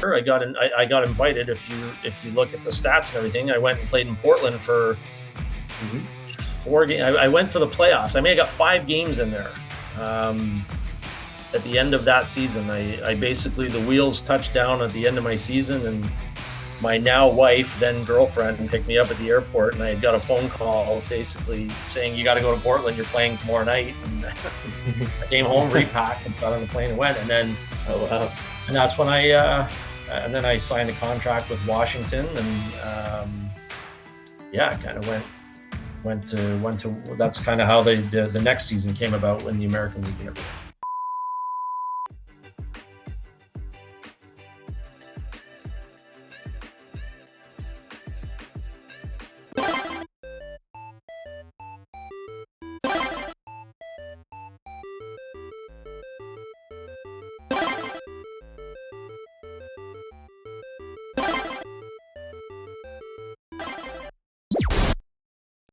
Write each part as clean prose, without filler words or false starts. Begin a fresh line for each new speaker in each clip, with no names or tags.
I got invited. If you look at the stats and everything, I went and played in Portland for 4 games. I went for the playoffs. I mean, I got 5 games in there. At the end of that season, I basically, the wheels touched down at the end of my season, and my now wife, then girlfriend, picked me up at the airport, and I had got a phone call basically saying, "You got to go to Portland. You're playing tomorrow night." And I came home, repacked, and got on the plane and went. And then, and that's when and then I signed a contract with Washington, and kind of went to. That's kind of how the next season came about, when the American League and everything.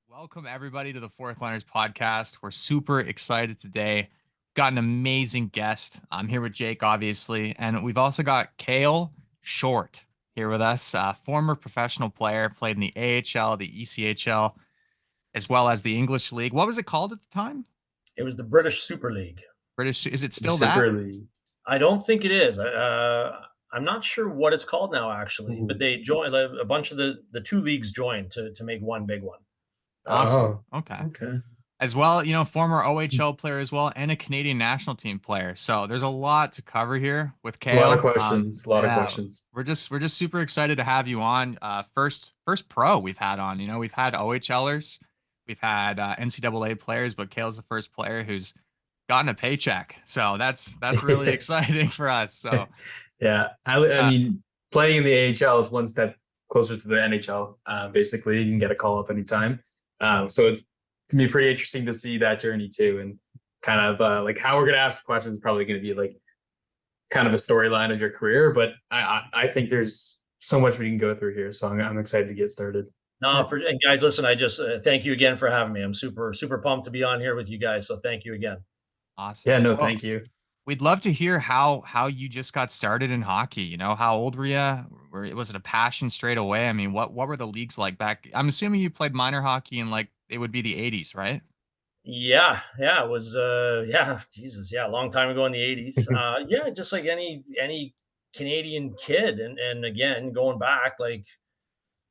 Welcome everybody to the Fourth Liners podcast. We're super excited today. Got an amazing guest. I'm here with Jake, obviously, and we've also got Kayle Short here with us, former professional player, played in the AHL, the ECHL, as well as the English League. What was it called at the time?
It was the British Super League.
British, is it still
Super
that?
League.
I don't think it is. I'm not sure what it's called now, actually. But they joined, a bunch of the 2 leagues joined to make one big one.
Awesome. Okay. As well, former OHL player as well, and a Canadian national team player. So there's a lot to cover here with Kayle.
A lot of questions.
We're just super excited to have you on. First pro we've had on. We've had OHLers, we've had NCAA players, but Kayle's the first player who's gotten a paycheck. So that's really exciting for us. So
yeah, I mean, playing in the AHL is one step closer to the NHL. Basically, you can get a call up anytime. So it's gonna be pretty interesting to see that journey too, and kind of like how we're gonna ask questions is probably gonna be like kind of a storyline of your career. But I think there's so much we can go through here, so I'm excited to get started.
No, and guys, listen, I just thank you again for having me. I'm super pumped to be on here with you guys. So thank you again.
Awesome.
Yeah, no, thank you.
We'd love to hear how you just got started in hockey. How old were you? Was it a passion straight away? I mean, what were the leagues like back? I'm assuming you played minor hockey in it would be the 80s, right?
Yeah, it was Jesus, a long time ago in the 80s. Just like any Canadian kid, and again, going back, like,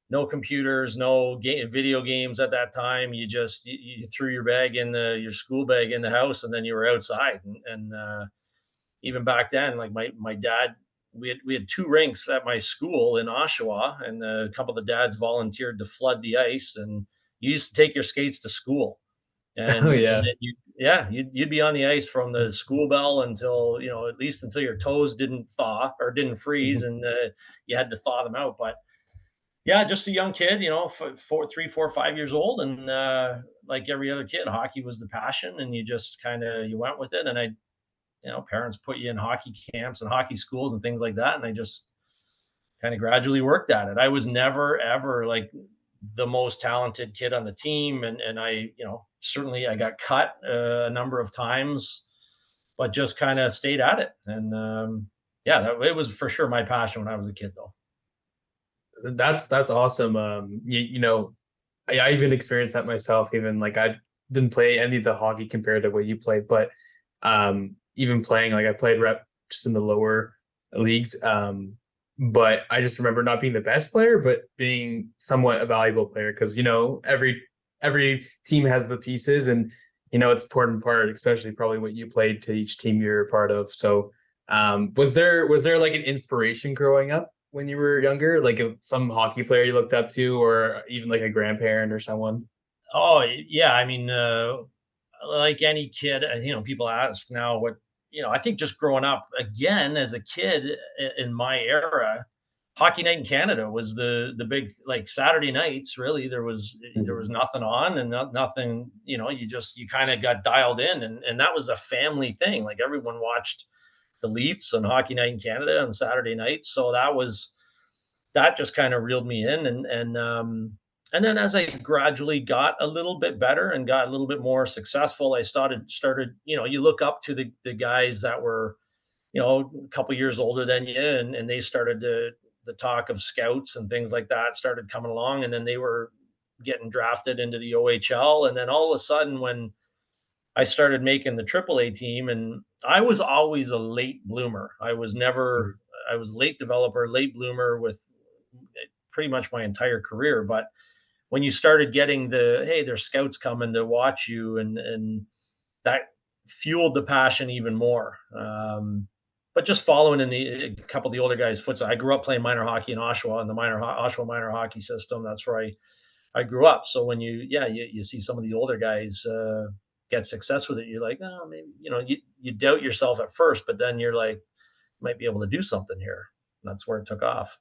no computers, no video games at that time. You just you threw your bag in your school bag in the house, and then you were outside. And even back then, like my dad, we had 2 rinks at my school in Oshawa, and a couple of the dads volunteered to flood the ice, and you used to take your skates to school. And,
yeah,
and you'd be on the ice from the school bell until, at least until your toes didn't thaw or didn't freeze, and you had to thaw them out. But yeah, just a young kid, 3, 4, 5 years old, and like every other kid, hockey was the passion, and you just you went with it. And parents put you in hockey camps and hockey schools and things like that, and I just kind of gradually worked at it. I was never ever like the most talented kid on the team, and I certainly I got cut a number of times, but just kind of stayed at it. And it was for sure my passion when I was a kid, though.
That's awesome. I even experienced that myself. Even like I didn't play any of the hockey compared to what you played, but even playing, like, I played rep just in the lower leagues. But I just remember not being the best player, but being somewhat a valuable player, because every team has the pieces, and it's important part, especially probably what you played, to each team you're a part of. So was there like an inspiration growing up when you were younger, like some hockey player you looked up to, or even like a grandparent or someone?
Oh yeah, I mean, like any kid, people ask now what, I think just growing up again as a kid in my era, Hockey Night in Canada was the big, like, Saturday nights. Really, there was nothing on, and nothing. You kind of got dialed in, and that was a family thing. Like, everyone watched the Leafs on Hockey Night in Canada on Saturday nights. So that just kind of reeled me in, and then as I gradually got a little bit better and got a little bit more successful, I started. You look up to the guys that were a couple years older than you, and they started to the talk of scouts and things like that started coming along, and then they were getting drafted into the OHL, and then all of a sudden when I started making the AAA team, and I was always a late bloomer. I was never, I was a late developer, late bloomer with pretty much my entire career. But when you started getting hey, there's scouts coming to watch you, and that fueled the passion even more. But just following in a couple of the older guys' footsteps. I grew up playing minor hockey in Oshawa, in the Oshawa minor hockey system. That's where I grew up. So when you see some of the older guys get success with it, you're like, oh, maybe, you doubt yourself at first, but then you're like, might be able to do something here. And that's where it took off.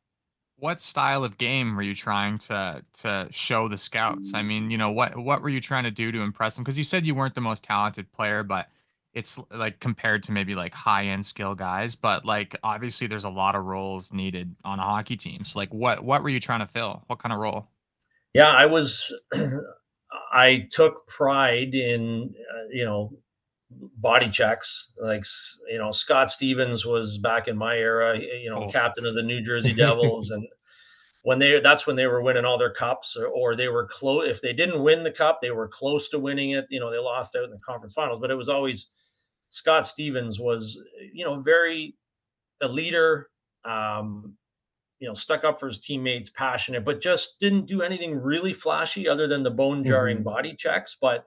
What style of game were you trying to show the scouts? I mean, what were you trying to do to impress them? Because you said you weren't the most talented player, but it's like compared to maybe like high-end skill guys, but like obviously there's a lot of roles needed on a hockey team. So like what were you trying to fill? What kind of role?
Yeah, I took pride in, body checks. Like, Scott Stevens was back in my era,
Oh,
captain of the New Jersey Devils. And that's when they were winning all their cups, or they were close. If they didn't win the cup, they were close to winning it. They lost out in the conference finals, but it was always Scott Stevens was, very a leader, stuck up for his teammates, passionate, but just didn't do anything really flashy other than the bone jarring body checks.
some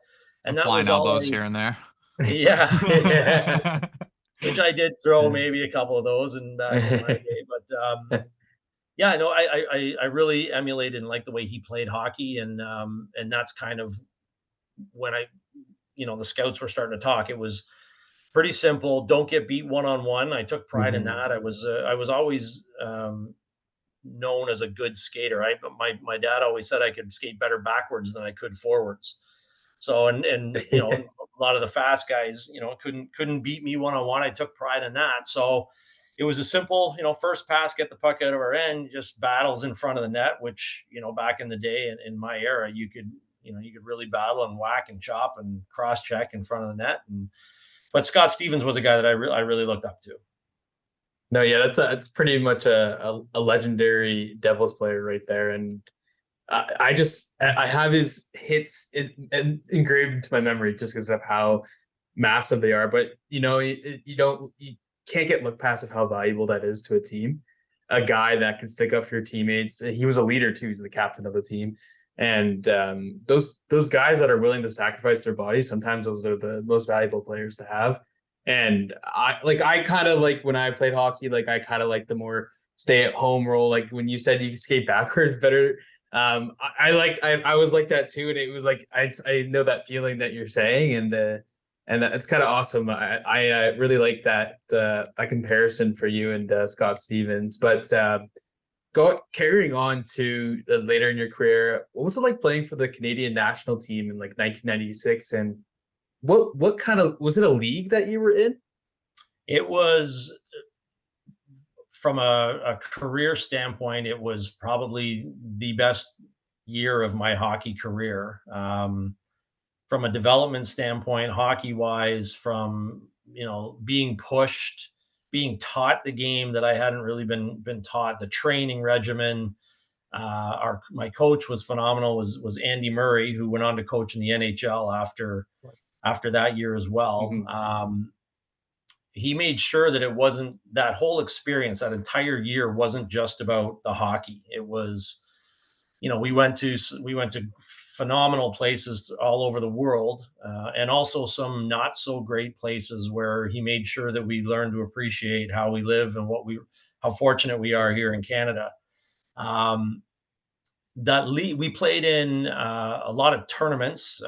And that
flying
was all
elbows here and there.
yeah,
Yeah.
which I did throw maybe a couple of those in back in my day. But yeah, no, I really emulated and liked the way he played hockey, and that's kind of when the scouts were starting to talk. It was pretty simple. Don't get beat one on one. I took pride in that. I was always known as a good skater. My dad always said I could skate better backwards than I could forwards. So and a lot of the fast guys, couldn't beat me one on one. I took pride in that. So it was a simple, first pass, get the puck out of our end, just battles in front of the net, which, back in the day in my era, you could really battle and whack and chop and cross check in front of the net. But Scott Stevens was a guy that I really looked up to.
No, yeah, that's pretty much a legendary Devils player right there, and I have his hits engraved into my memory just because of how massive they are. But you can't get look past of how valuable that is to a team. A guy that can stick up for your teammates. He was a leader too. He's the captain of the team, and those guys that are willing to sacrifice their bodies, sometimes those are the most valuable players to have. And I kind of like when I played hockey, like I kind of like the more stay at home role. Like when you said you can skate backwards better, I was like that too. And it was like, I know that feeling that you're saying, and it's kind of awesome. I really like that comparison for you and Scott Stevens. But carrying on to later in your career, what was it like playing for the Canadian national team in like 1996? And what kind of, was it a league that you were in?
It was, from a career standpoint, it was probably the best year of my hockey career. From a development standpoint, hockey wise, from being pushed, being taught the game that I hadn't really been taught, the training regimen. My coach was phenomenal. Was Andy Murray, who went on to coach in the NHL after that year as well. He made sure that it wasn't, that whole experience, that entire year wasn't just about the hockey. It was, we went to phenomenal places all over the world, and also some not so great places where he made sure that we learned to appreciate how we live and how fortunate we are here in Canada. We played in a lot of tournaments.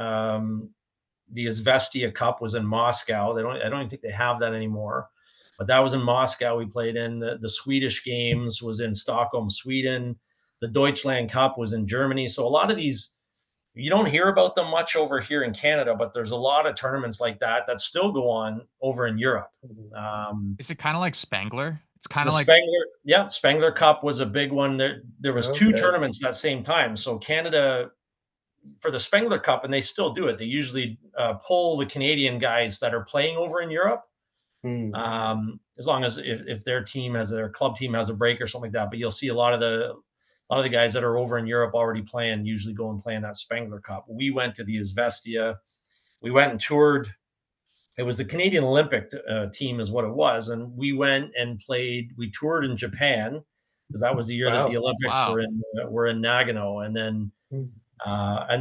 The Izvestia Cup was in Moscow. I don't even think they have that anymore, but that was in Moscow. We played in the Swedish games was in Stockholm, Sweden. The Deutschland Cup was in Germany. So a lot of these, you don't hear about them much over here in Canada, but there's a lot of tournaments like that still go on over in Europe.
Is it kind of like Spangler? It's kind
The
of like,
Spangler Cup was a big one. There was two tournaments that same time. So Canada, for the Spengler Cup, and they still do it, they usually pull the Canadian guys that are playing over in Europe As long as if their club team has a break or something like that. But you'll see a lot of the guys that are over in Europe already playing usually go and play in that Spengler Cup. We went to the Izvestia. We went and toured. It was the Canadian Olympic team is what it was. And we went and played. We toured in Japan because that was the year that the Olympics were in Nagano. And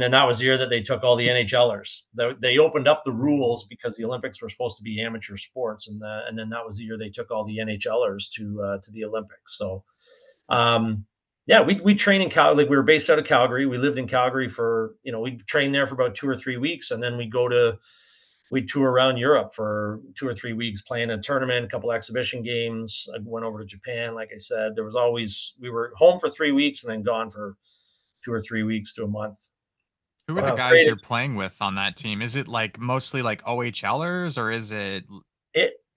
then that was the year that they took all the NHLers. They opened up the rules because the Olympics were supposed to be amateur sports, and then that was the year they took all the NHLers to the Olympics. So, we trained in Calgary. Like, we were based out of Calgary. We lived in Calgary for, we trained there for about 2 or 3 weeks, and then we'd tour around Europe for 2 or 3 weeks, playing a tournament, a couple exhibition games. I went over to Japan, like I said. We were home for 3 weeks and then gone for 2 or 3 weeks to a month.
Who were the guys you're playing with on that team? Is it like mostly like OHLers, or is it?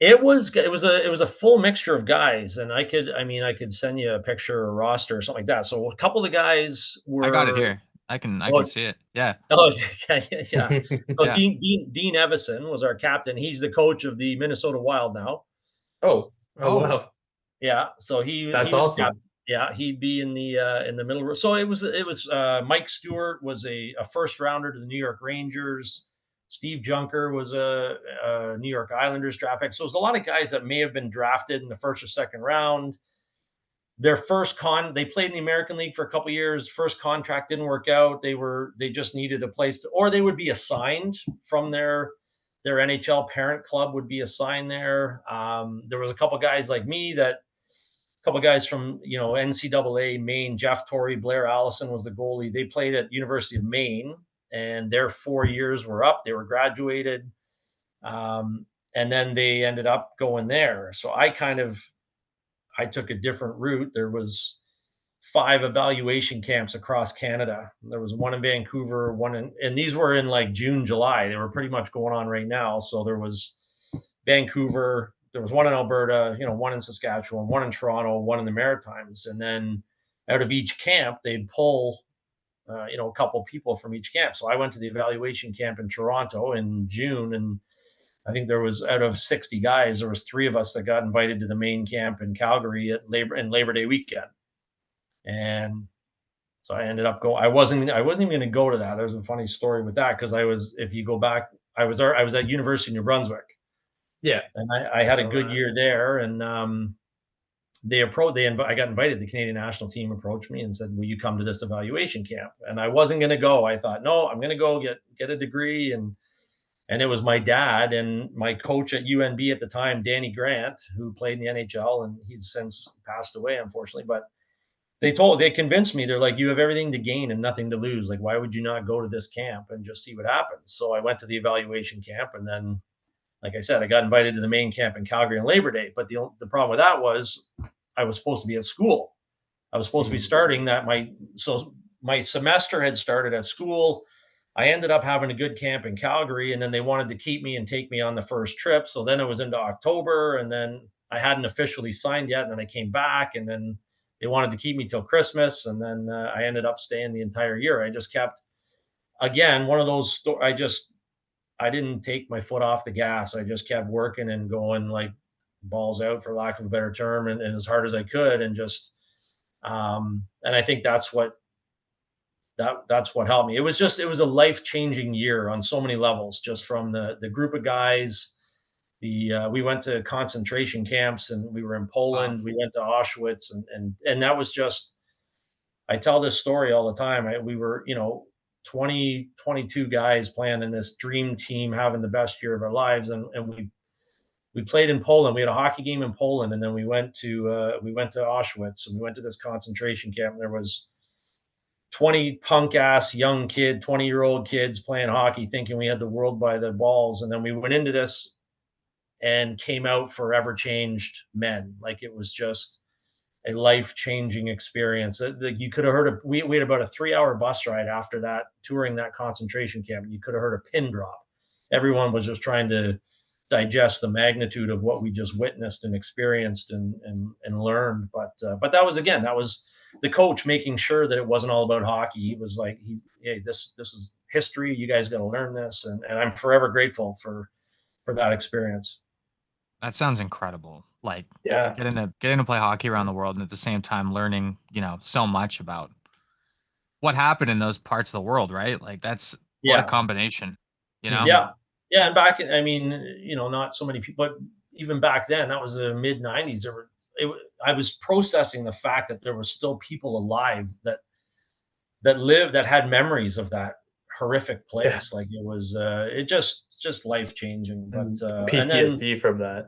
It was a full mixture of guys, and I could send you a picture or a roster or something like that. So a couple of the guys were.
I got it here. I can see it. Yeah.
Oh yeah. So Dean Evison was our captain. He's the coach of the Minnesota Wild now.
Oh wow.
Yeah. So
That's awesome.
Captain. Yeah, he'd be in the middle row. So it was Mike Stewart was a first rounder to the New York Rangers. Steve Junker was a New York Islanders draft pick. So there's a lot of guys that may have been drafted in the first or second round. Their they played in the American League for a couple of years. First contract didn't work out. They just needed a place or they would be assigned from their NHL parent club would be assigned there. There was a couple of guys like me couple guys from NCAA Maine. Jeff Torrey, Blair Allison was the goalie. They played at University of Maine, and their 4 years were up. They were graduated, and then they ended up going there. So I took a different route. There was 5 evaluation camps across Canada. There was one in Vancouver, and these were in like June, July. They were pretty much going on right now. So there was Vancouver. There was one in Alberta, one in Saskatchewan, one in Toronto, one in the Maritimes. And then out of each camp, they'd pull, a couple people from each camp. So I went to the evaluation camp in Toronto in June. And I think there was, out of 60 guys, there was 3 of us that got invited to the main camp in Calgary at Labor Day weekend. And so I ended up going. I wasn't even going to go to that. There's a funny story with that because if you go back, I was at University of New Brunswick.
Yeah,
and I had a good year there, and I got invited. The Canadian national team approached me and said, "Will you come to this evaluation camp?" And I wasn't going to go. I thought, no, I'm going to go get a degree, and it was my dad and my coach at UNB at the time, Danny Grant, who played in the NHL, and he's since passed away, unfortunately. But they convinced me. They're like, "You have everything to gain and nothing to lose. Like, why would you not go to this camp and just see what happens?" So I went to the evaluation camp, and then, like I said, I got invited to the main camp in Calgary on Labor Day. But the problem with that was I was supposed to be at school. I was supposed to be starting that. My semester had started at school. I ended up having a good camp in Calgary, and then they wanted to keep me and take me on the first trip. So then it was into October, and then I hadn't officially signed yet. And then I came back, and then they wanted to keep me till Christmas. And then I ended up staying the entire year. I just kept, again, one of those, I didn't take my foot off the gas. I just kept working and going like balls out, for lack of a better term, and as hard as I could. And just, and I think that's what helped me. It was a life-changing year on so many levels, just from the group of guys. We went to concentration camps, and we were in Poland. Wow. We went to Auschwitz, and that was just, I tell this story all the time. We were, 20, 22 guys playing in this dream team, having the best year of our lives. And we played in Poland. We had a hockey game in Poland, and then we went to Auschwitz, and we went to this concentration camp. And there was 20 punk ass young 20-year-old kids playing hockey, thinking we had the world by the balls. And then we went into this and came out forever changed men. Like, it was just a life-changing experience. You could have heard we had about a 3-hour bus ride after that, touring that concentration camp. You could have heard a pin drop. Everyone was just trying to digest the magnitude of what we just witnessed and experienced and learned. But that was the coach making sure that it wasn't all about hockey. He was like, hey, this is history. You guys got to learn this. And I'm forever grateful for that experience.
That sounds incredible. Like
Yeah.
getting to play hockey around the world and at the same time learning, so much about what happened in those parts of the world, right? Like that's what a
Yeah.
combination, you know?
Mhm.
Yeah. Yeah. And back, I mean, not so many people, but even back then, that was the mid 90s. I was processing the fact that there were still people alive that lived, that had memories of that horrific
Yeah.
place. Like it was, it just life changing. But,
And
and then,
PTSD from that.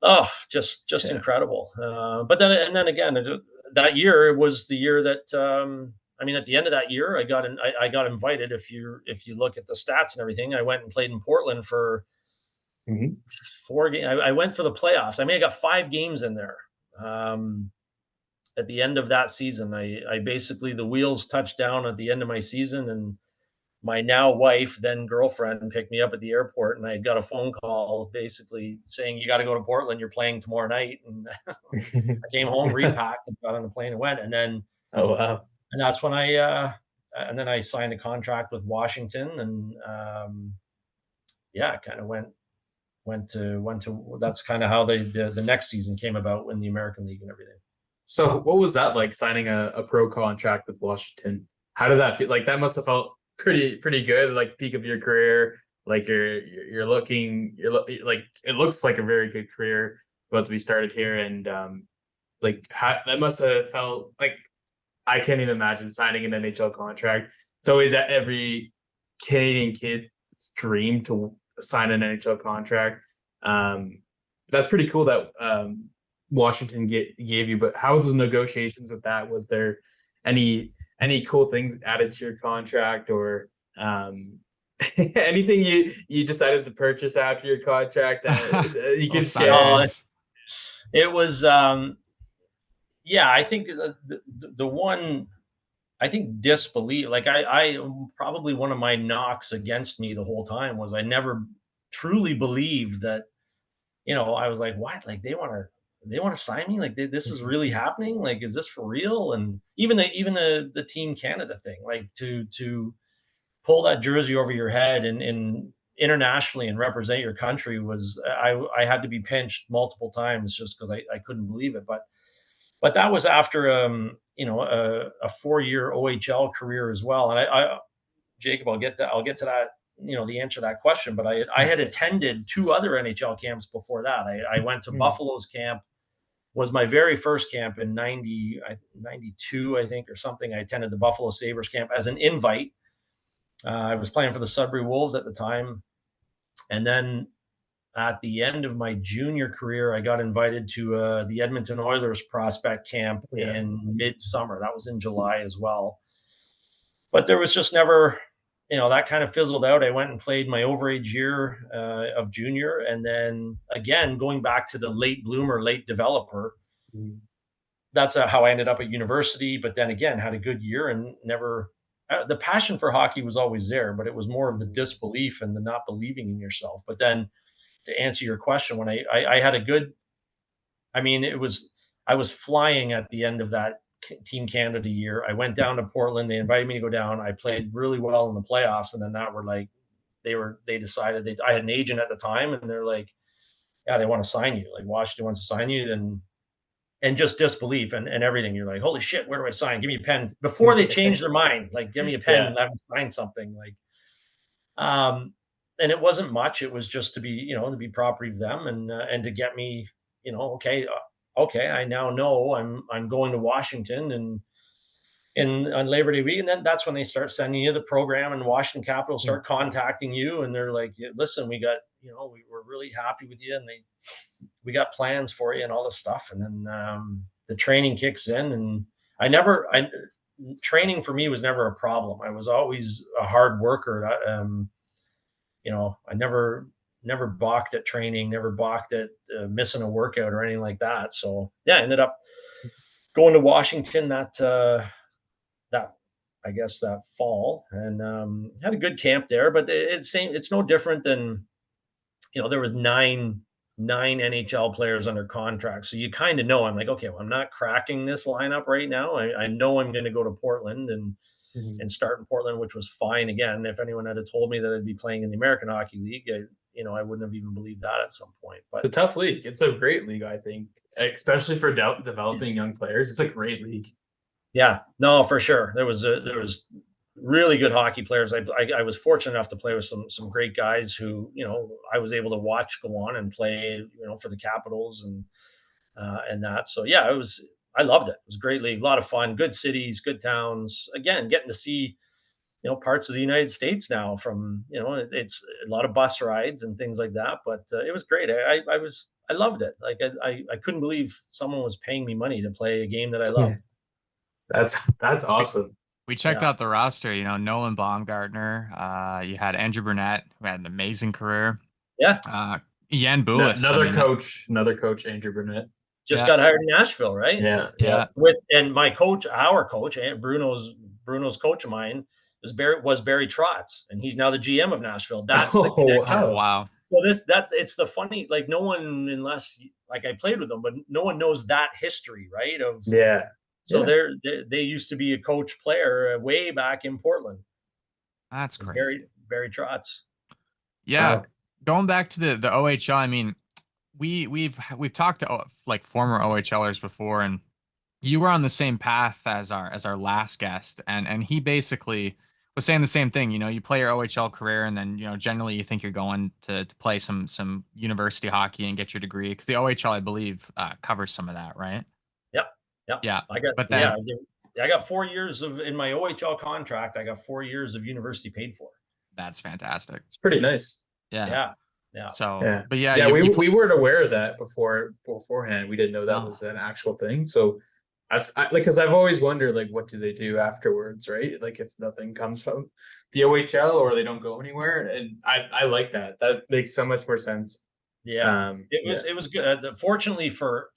oh, just
Yeah.
incredible. But then again, that year, it was the year that, I mean, at the end of that year, I got invited. If you look at the stats and everything, I went and played in Portland for
Mhm.
4 games. I went for the playoffs. I mean, I got 5 games in there. Um, at the end of that season, I basically, the wheels touched down at the end of my season, and my now wife, then girlfriend, picked me up at the airport, and I got a phone call basically saying, "You got to go to Portland. You're playing tomorrow night." And I came home, repacked, and got on the plane and went.
Oh, wow.
And that's when and then I signed a contract with Washington, and yeah, kind of went to. That's kind of how the next season came about in the American League and everything.
So what was that like signing a pro contract with Washington? How did that feel? Like that must have felt pretty good, like peak of your career. Like like it looks like a very good career about to be started here. And like that must have felt like I can't even imagine signing an NHL contract. It's always that every Canadian kid's dream to sign an NHL contract. Um, that's pretty cool that Washington gave you. But how was the negotiations with that? Was there any cool things added to your contract, or anything you decided to purchase after your contract that you
Little
could
side
share?
No,
gigs.
it was yeah. I think the one, I think, disbelief. Like I probably one of my knocks against me the whole time was I never truly believed that. I was like, what? Like they want to sign me? Like this is really happening? Like is this for real? And even the Team Canada thing, like to pull that jersey over your head and internationally and represent your country was, I had to be pinched multiple times just because I couldn't believe it. But that was after a 4-year OHL career as well. And Jacob, I'll get to that, the answer to that question. But I had attended 2 other NHL camps before that. I went to Buffalo's camp, was my very first camp in 92, I think, or something. I attended the Buffalo Sabres camp as an invite. I was playing for the Sudbury Wolves at the time. And then at the end of my junior career, I got invited to the Edmonton Oilers prospect camp
Yeah.
in midsummer. That was in July as well. But there was just never, that kind of fizzled out. I went and played my overage year of junior. And then again, going back to the late bloomer, late developer, that's how I ended up at university. But then again, had a good year and never, the passion for hockey was always there, but it was more of the disbelief and the not believing in yourself. But then to answer your question, when I had a good, I mean, I was flying at the end of that Team Canada year. I went down to Portland. They invited me to go down. I played really well in the playoffs, and then that were like, they decided, I had an agent at the time, and they're like, yeah, they want to sign you. Like Washington wants to sign you, and just disbelief and everything. You're like, holy shit, where do I sign? Give me a pen before they change their mind. Like, give me a pen
Yeah.
and let me sign something. Like, and it wasn't much. It was just to be, to be property of them and to get me, okay, I now know I'm going to Washington and on Labor Day week, and then that's when they start sending you the program, and Washington Capitals start contacting you, and they're like, "Yeah, listen, we got, we're really happy with you, and we got plans for you and all this stuff." And then the training kicks in, and training for me was never a problem. I was always a hard worker. I never balked at training, never balked at missing a workout or anything like that. So yeah, I ended up going to Washington that I guess that fall, and had a good camp there. But it's no different than, there was nine NHL players under contract, so you kind of know. I'm like, okay, well, I'm not cracking this lineup right now. I know I'm going to go to Portland and start in Portland, which was fine. Again, if anyone had told me that I'd be playing in the American Hockey League, I wouldn't have even believed that at some point. But
it's a tough league. It's a great league, I think, especially for developing young players. It's a great league.
Yeah, no, for sure. There was really good hockey players. I was fortunate enough to play with some great guys who I was able to watch go on and play for the Capitals and that. So yeah, I loved it. It was a great league, a lot of fun, good cities, good towns. Again, getting to see parts of the United States now from it's a lot of bus rides and things like that. But it was great. I loved it. Like I couldn't believe someone was paying me money to play a game that I loved.
That's awesome.
We checked out the roster, Nolan Baumgartner. You had Andrew Burnett, who had an amazing career.
Yeah.
Jan Bulis.
Another coach, Andrew Burnett.
Just got hired in Nashville, right?
Yeah.
And our coach, Bruno's coach of mine was Barry Trotz, and he's now the GM of Nashville. That's the connection.
Oh, wow.
So it's the funny, like no one, unless like I played with them, but no one knows that history, right? So they used to be a coach player way back in Portland.
That's crazy.
Barry Trotz.
Yeah. Wow. Going back to the OHL, I mean, we've talked to like former OHLers before, and you were on the same path as our last guest, and he basically was saying the same thing. You play your OHL career, and then generally you think you're going to play some university hockey and get your degree, because the OHL, I believe, covers some of that, right?
Yep.
Yeah.
I got 4 years in my OHL contract. I got 4 years of university paid for.
That's fantastic.
It's pretty nice.
Yeah. So,
yeah.
But yeah,
we weren't aware of that beforehand. We didn't know that was an actual thing. So that's because I've always wondered, like, what do they do afterwards, right? Like if nothing comes from the OHL or they don't go anywhere. And I like that. That makes so much more sense.
Yeah. It was good. Fortunately for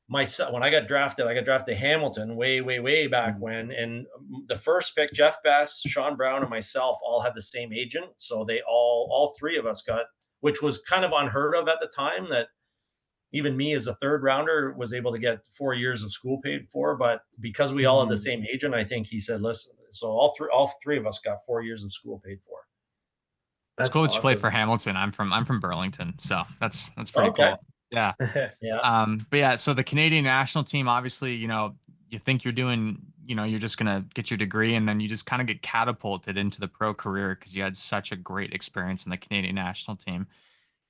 myself, when I got drafted Hamilton way back when, and the first pick, Jeff Best, Sean Brown, and myself all had the same agent. So they all three of us got, which was kind of unheard of at the time, that even me as a third rounder was able to get 4 years of school paid for. But because we all had the same agent, I think he said, listen, so all three of us got 4 years of school paid for.
That's cool. Awesome. You played for Hamilton. I'm from Burlington, so that's pretty cool. Yeah.
Yeah.
But yeah, so the Canadian national team, obviously, you think you're doing, you're just going to get your degree, and then you just kind of get catapulted into the pro career because you had such a great experience in the Canadian national team.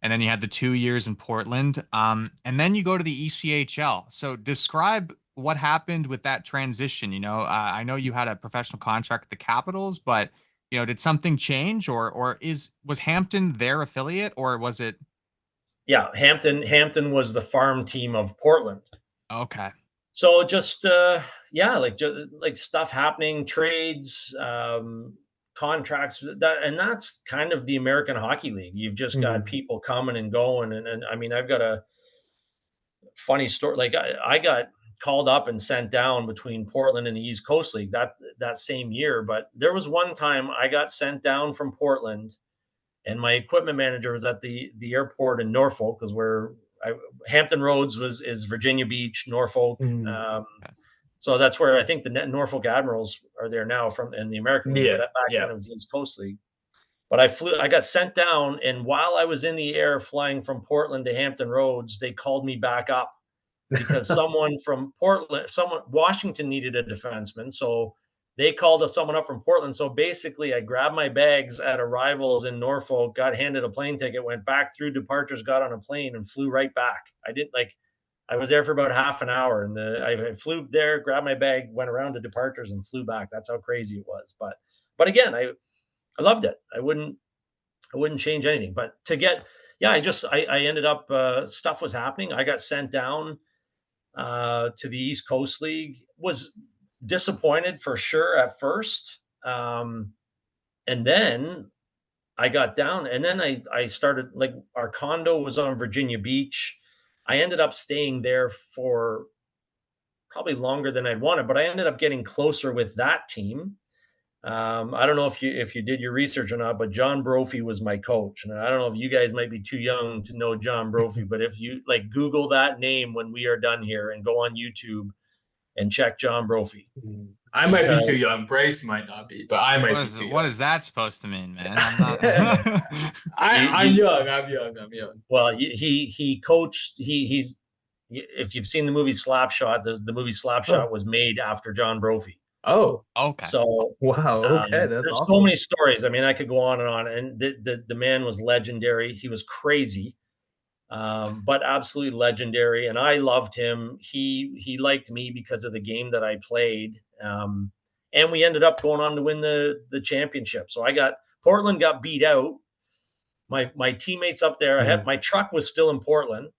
And then you had the 2 years in Portland. And then you go to the ECHL. So describe what happened with that transition. I know you had a professional contract with the Capitals, but, did something change, or was Hampton their affiliate, or was it?
Yeah, Hampton was the farm team of Portland.
Okay.
So just like stuff happening, trades, contracts, that's kind of the American Hockey League. You've just got people coming and going, and I mean, I've got a funny story. Like I got called up and sent down between Portland and the East Coast League that same year. But there was one time I got sent down from Portland, and my equipment manager was at the airport in Norfolk, because Hampton Roads is Virginia Beach, Norfolk. So that's where I think the Norfolk Admirals are there now in the American League. Back then it was the East Coast League. But I got sent down, and while I was in the air flying from Portland to Hampton Roads, they called me back up because someone from Washington needed a defenseman. So they called someone up from Portland. So basically, I grabbed my bags at arrivals in Norfolk, got handed a plane ticket, went back through departures, got on a plane, and flew right back. I was there for about half an hour, and I flew there, grabbed my bag, went around to departures, and flew back. That's how crazy it was. But again, I loved it. I wouldn't change anything. But I ended up, stuff was happening. I got sent down to the East Coast League. Was disappointed for sure at first, and then I got down, and then I started, like, our condo was on Virginia Beach. I ended up staying there for probably longer than I'd wanted, but I ended up getting closer with that team. I don't know if you did your research or not, but John Brophy was my coach, and I don't know if you guys might be too young to know John Brophy, but if you Google that name when we are done here and go on YouTube, and check John Brophy.
I might be too young. Bryce might not be, but I might be too young.
What is that supposed to mean, man? I'm not.
I'm young. I'm young.
Well, he coached. He's if you've seen the movie Slapshot, the movie Slapshot was made after John Brophy.
Oh,
okay.
So
wow. Okay, that's
there's
awesome.
so many stories. I mean, I could go on and on. And the man was legendary. He was crazy, but absolutely legendary. And I loved him. He liked me because of the game that I played. And we ended up going on to win the championship. So Portland got beat out. My teammates up there, my truck was still in Portland.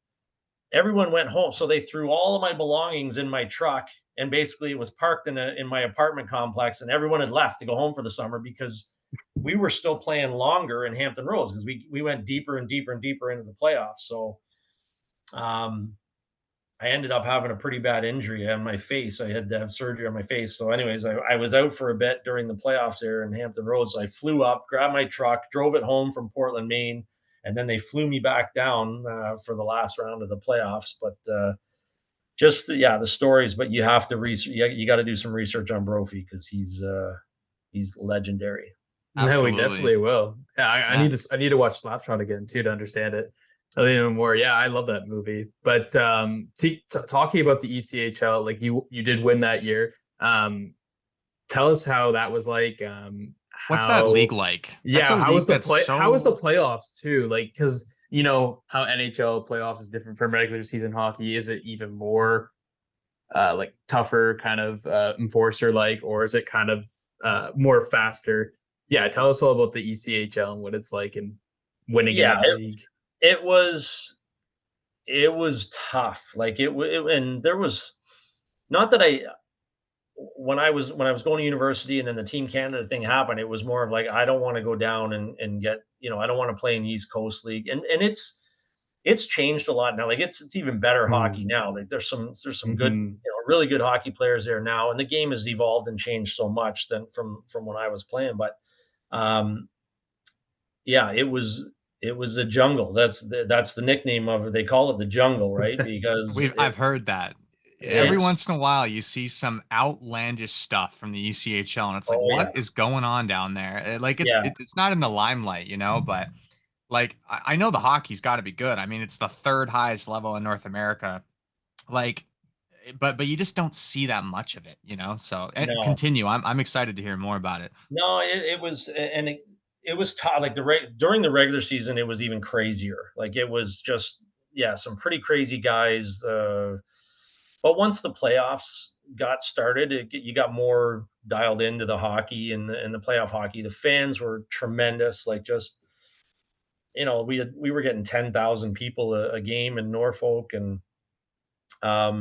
Everyone went home. So they threw all of my belongings in my truck, and basically it was parked in my apartment complex, and everyone had left to go home for the summer because we were still playing longer in Hampton Roads because we went deeper and deeper and deeper into the playoffs. So I ended up having a pretty bad injury on my face. I had to have surgery on my face. So anyways, I was out for a bit during the playoffs there in Hampton Roads. So I flew up, grabbed my truck, drove it home from Portland, Maine, and then they flew me back down for the last round of the playoffs. But the stories. But you have to you got to do some research on Brophy because he's legendary.
Absolutely.
No, we definitely will. Yeah, I need to watch Slapshot again too to understand it a little more. Yeah, I love that movie. But talking about the ECHL, like you did win that year. Tell us how that was like.
What's that league like?
Yeah, how was the playoffs too? Like, because you know how NHL playoffs is different from regular season hockey. Is it even more like tougher, kind of enforcer like, or is it kind of more faster? Yeah, tell us all about the ECHL and what it's like and winning in that league.
It was tough. Like and there was not that when I was going to university and then the Team Canada thing happened, it was more of like, I don't want to go down and get, I don't want to play in the East Coast League. And it's changed a lot now. Like it's even better hockey now. Like there's some good, really good hockey players there now. And the game has evolved and changed so much from when I was playing. But it was a jungle. That's the nickname of it. They call it the jungle, right? Because
I've heard that. Every once in a while, you see some outlandish stuff from the ECHL, and it's like, what is going on down there? Like, it's not in the limelight, but like, I know the hockey's got to be good. I mean, it's the third highest level in North America. Like, but you just don't see that much of it, So continue. I'm excited to hear more about it.
No, it was, and it was tough. Like during the regular season, it was even crazier. Like it was just some pretty crazy guys. But once the playoffs got started, you got more dialed into the hockey and the playoff hockey. The fans were tremendous. Like just, we were getting 10,000 people a game in Norfolk, and I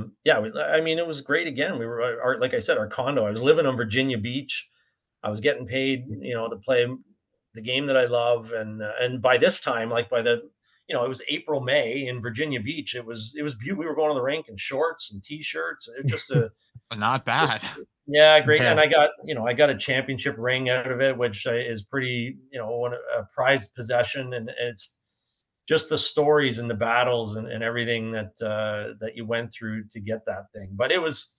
mean, it was great. Again, we were like I said, our condo. I was living on Virginia Beach. I was getting paid, to play the game that I love, and by this time, like by the it was April, May in Virginia Beach. It was beautiful. We were going to the rink in shorts and t-shirts. It just
not bad.
Great. Yeah. And I got a championship ring out of it, which is pretty, a prized possession. And it's just the stories and the battles and everything that you went through to get that thing. But it was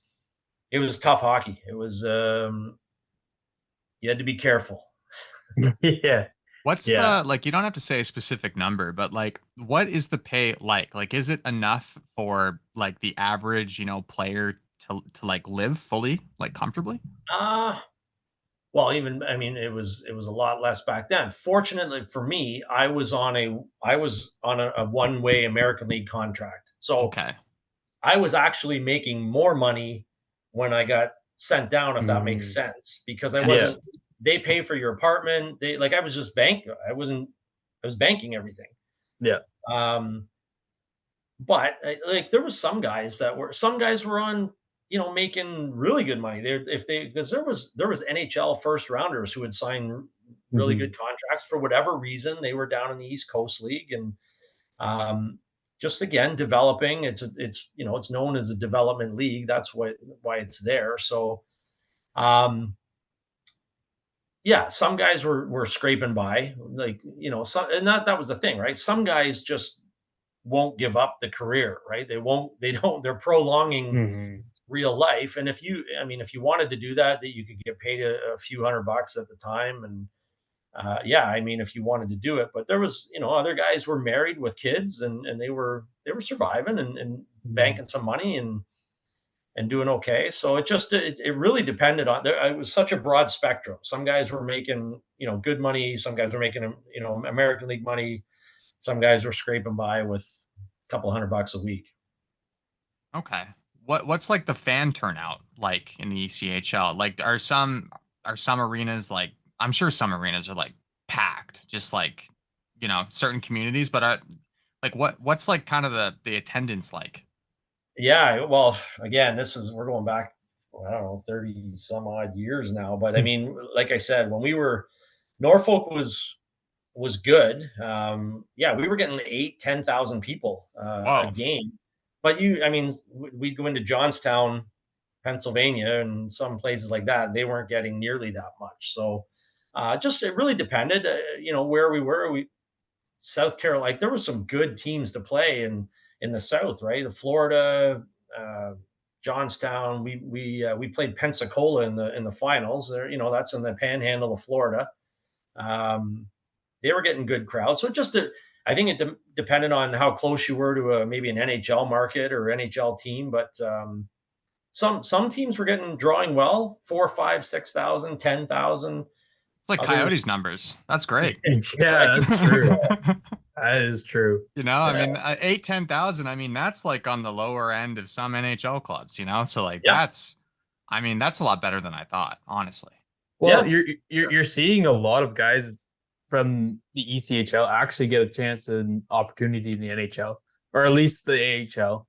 tough hockey. It was, you had to be careful.
Yeah.
What's the, like, you don't have to say a specific number, but like, what is the pay like? Like, is it enough for like the average, player to like live fully, like comfortably?
Well, it was a lot less back then. Fortunately for me, I was on a one-way American League contract. So I was actually making more money when I got sent down, if that makes sense, because I wasn't, they pay for your apartment. I was just banking. I was banking everything.
Yeah.
But there was some guys were on, making really good money there because there was NHL first rounders who had signed really good contracts for whatever reason. They were down in the East Coast League, and just again developing. It's known as a development league. That's why it's there. So, some guys were scraping by, some, and that was the thing, right? Some guys just won't give up the career, right? They're prolonging real life. And if you wanted to do that, you could get paid a few $100 at the time. And if you wanted to do it, but there was, other guys were married with kids, and they were surviving and banking some money and doing okay. So it really depended on there. It was such a broad spectrum. Some guys were making, good money. Some guys were making, American League money. Some guys were scraping by with a couple $100 a week.
Okay. What's like the fan turnout like in the ECHL? Like are some arenas, like I'm sure some arenas are like packed, just like, certain communities, but like what's like kind of the attendance like?
Yeah, well, again, we're going back, I don't know, 30 some odd years now. But I mean, like I said, when we were, Norfolk was good. We were getting 10,000 people a
Whoa.
game. But we'd go into Johnstown, Pennsylvania, and some places like that. They weren't getting nearly that much. So it really depended, where we were. South Carolina, like there were some good teams to play in the South, right? The Florida, Johnstown. We played Pensacola in the finals. There, that's in the Panhandle of Florida. They were getting good crowds. So I think it depended on how close you were to maybe an NHL market or NHL team. But some teams were drawing well, 4, 5, 6,000, 10,000.
It's like Coyotes numbers. That's great.
Yeah, that's true. That is true.
I mean, 8, 10,000. I mean, that's like on the lower end of some NHL clubs, So like that's a lot better than I thought, honestly.
Well, you're seeing a lot of guys from the ECHL actually get a chance and opportunity in the NHL, or at least the AHL.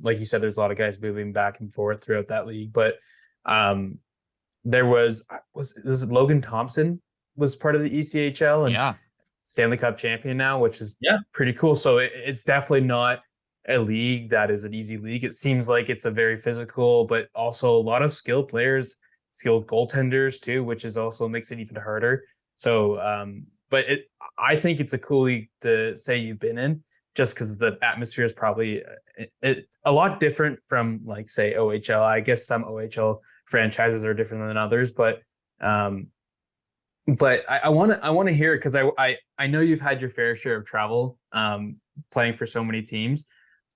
Like you said, there's a lot of guys moving back and forth throughout that league, but there was Logan Thompson was part of the ECHL and Stanley Cup champion now, which is pretty cool. So it's definitely not a league that is an easy league. It seems like it's a very physical, but also a lot of skilled players, skilled goaltenders too, which is also makes it even harder. So, I think it's a cool league to say you've been in, just because the atmosphere is probably a lot different from, like, say, OHL. I guess some OHL franchises are different than others, but I want to hear it because I know you've had your fair share of travel playing for so many teams,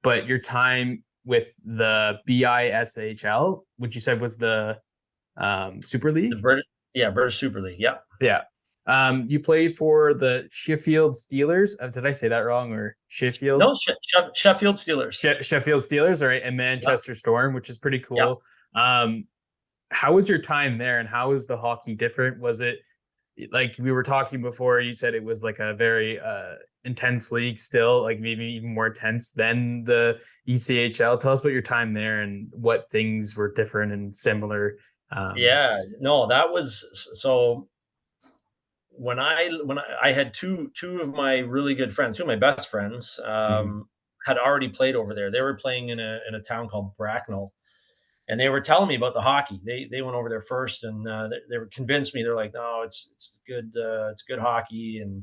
but your time with the BISHL, which you said was the Super League,
British Super League,
yeah. You played for the Sheffield Steelers. Did I say that wrong? Or Sheffield?
No, Sheffield Steelers.
Sheffield Steelers, all right, and Manchester Storm, which is pretty cool. How was your time there, and how is the hockey different? Was it like we were talking before? You said it was like a very intense league still, like maybe even more intense than the ECHL. Tell us about your time there and what things were different and similar.
That was so. When I had two of my really good friends, two of my best friends, had already played over there. They were playing in a town called Bracknell, and they were telling me about the hockey. They went over there first, and they were convinced me. They're like, no, it's good, it's good hockey, and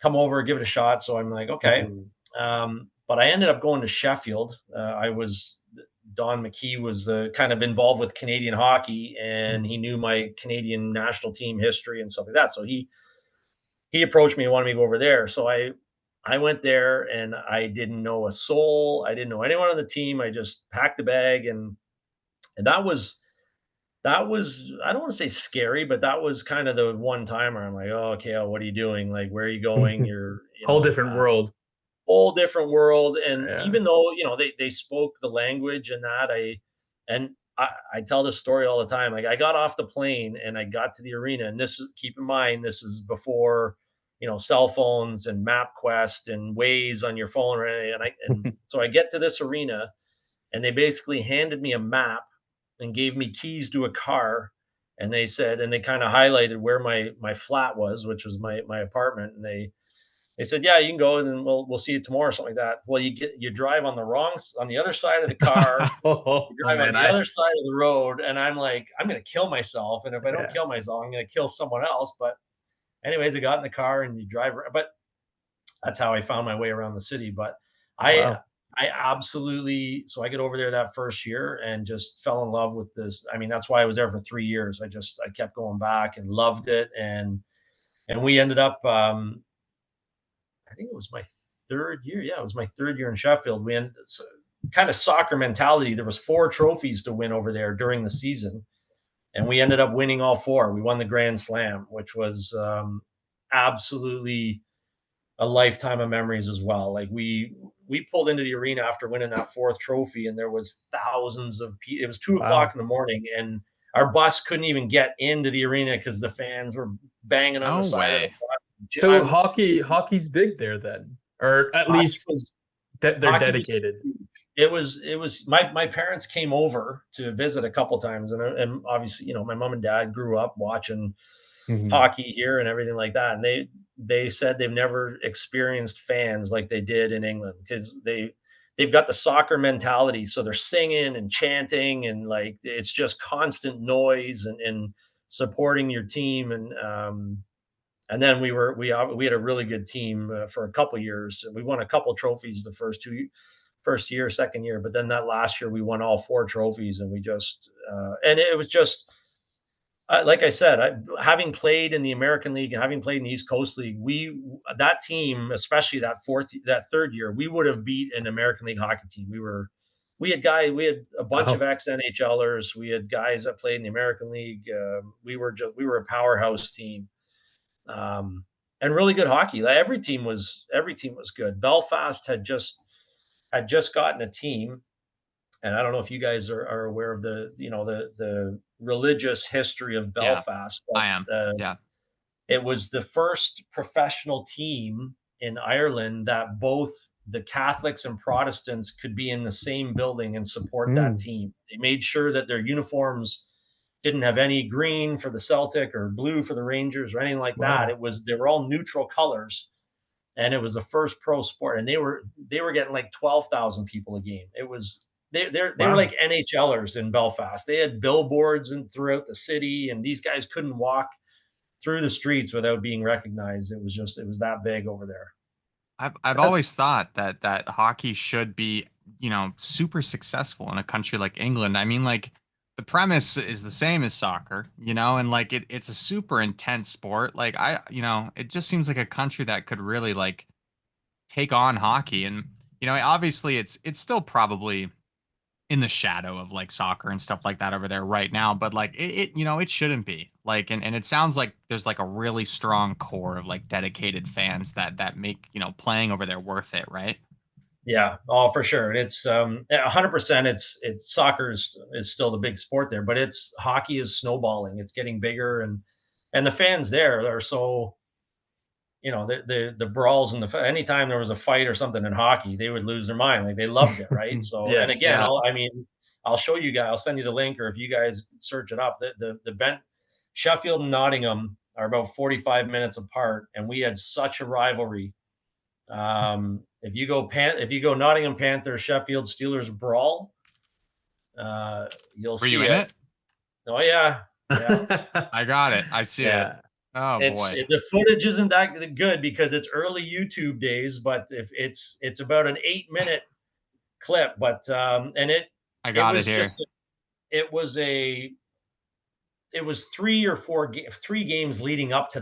come over, give it a shot. So I'm like, okay. But I ended up going to Sheffield. Don McKee was kind of involved with Canadian hockey, and he knew my Canadian national team history and stuff like that. So he approached me and wanted me to go over there. So I went there, and I didn't know a soul. I didn't know anyone on the team. I just packed a bag, and that was I don't want to say scary, but that was kind of the one time where I'm like, oh, Kayle, what are you doing? Like, where are you going? You're
whole different world.
Whole different world. And even though, they spoke the language and that, I tell this story all the time. Like, I got off the plane and I got to the arena, and keep in mind, this is before, cell phones and MapQuest and Waze on your phone. And so I get to this arena, and they basically handed me a map and gave me keys to a car. And they kind of highlighted where my flat was, which was my apartment. And they said, yeah, you can go, and then we'll see you tomorrow or something like that. Well, you drive on the other side of the car, you drive on the other side of the road. And I'm like, I'm going to kill myself. And if I don't kill myself, I'm going to kill someone else. But anyways, I got in the car and you drive, but that's how I found my way around the city. But I I absolutely, so I get over there that first year and just fell in love with this. I mean, that's why I was there for 3 years. I kept going back and loved it. And we ended up, I think it was my third year. Yeah, it was my third year in Sheffield. We ended, kind of soccer mentality. There was 4 trophies to win over there during the season, and we ended up winning all 4. We won the Grand Slam, which was absolutely a lifetime of memories as well. Like we pulled into the arena after winning that 4th trophy, and there was thousands of people. It was 2 o'clock in the morning, and our bus couldn't even get into the arena because the fans were banging on
No
the side of the
way.
bus.
So hockey's big there then, or at least
Was
that they're dedicated.
It was my parents came over to visit a couple times, and obviously, my mom and dad grew up watching hockey here and everything like that, and they said they've never experienced fans like they did in England, because they've got the soccer mentality, so they're singing and chanting, and like it's just constant noise and supporting your team. And then we had a really good team for a couple years. We won a couple trophies the first year, second year, but then that last year we won all 4 trophies, and we just and it was just like I said, having played in the American League and having played in the East Coast League, that team, especially that third year, we would have beat an American League hockey team. We had a bunch of ex NHLers. We had guys that played in the American League. We were a powerhouse team, and really good hockey. Like every team was good. Belfast had just gotten a team, and I don't know if you guys are aware of the religious history of
Yeah,
Belfast,
I am.
but
Yeah.
it was the first professional team in Ireland that both the Catholics and Protestants could be in the same building and support that team. They made sure that their uniforms didn't have any green for the Celtic or blue for the Rangers or anything like that.
Wow.
They were all neutral colors, and it was the first pro sport, and they were getting like 12,000 people a game. It was they were
Wow.
like NHLers in Belfast. They had billboards throughout the city, and these guys couldn't walk through the streets without being recognized. It was that big over there.
I've always thought that hockey should be, super successful in a country like England. I mean, like the premise is the same as soccer, and like it's a super intense sport. Like it just seems like a country that could really like take on hockey. And obviously it's still probably in the shadow of like soccer and stuff like that over there right now, but like it shouldn't be like. And it sounds like there's like a really strong core of like dedicated fans that make playing over there worth it, right?
Yeah, oh, for sure. It's 100%. It's soccer is still the big sport there, but it's hockey is snowballing. It's getting bigger, and the fans there are so, the brawls and anytime there was a fight or something in hockey, they would lose their mind. Like they loved it, right? So, and
Yeah.
again, I'll show you guys. I'll send you the link, or if you guys search it up, the event, Sheffield and Nottingham are about 45 minutes apart, and we had such a rivalry. If you go Nottingham Panthers, Sheffield Steelers brawl, you'll
Were you
see
in
it.
it?
Oh yeah, yeah.
I got it. I see it.
Yeah.
Oh boy.
The footage isn't that good because it's early YouTube days, but if it's about an 8-minute clip, but and
I
it
got it
was
here.
just it was a it was 3 games leading up to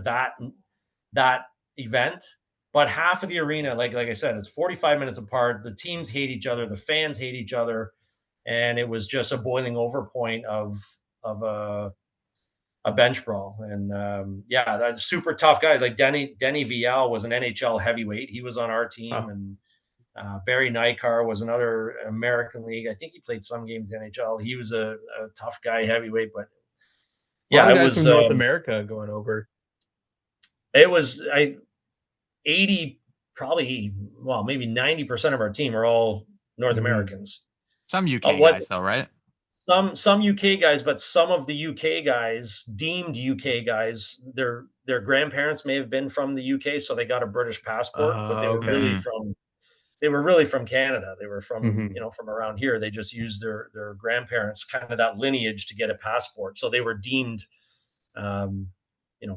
that event, but half of the arena, like I said, it's 45 minutes apart. The teams hate each other, the fans hate each other, and it was just a boiling over point of a bench brawl. And yeah, that's super tough guys. Like Denny Vial was an NHL heavyweight. He was on our team,
Oh.
and Barry Nykar was another American League. I think he played some games in the NHL. He was a tough guy, heavyweight. But
A lot
yeah,
of guys from North America going over.
It was 80, probably, well, maybe 90% of our team are all North Americans.
Some UK guys though, right?
Some UK guys, but some of the UK guys, deemed UK guys, their grandparents may have been from the UK, so they got a British passport, but they were
Okay.
really from Canada. They were from,
Mhm.
from around here. They just used their grandparents, kind of that lineage, to get a passport. So they were deemed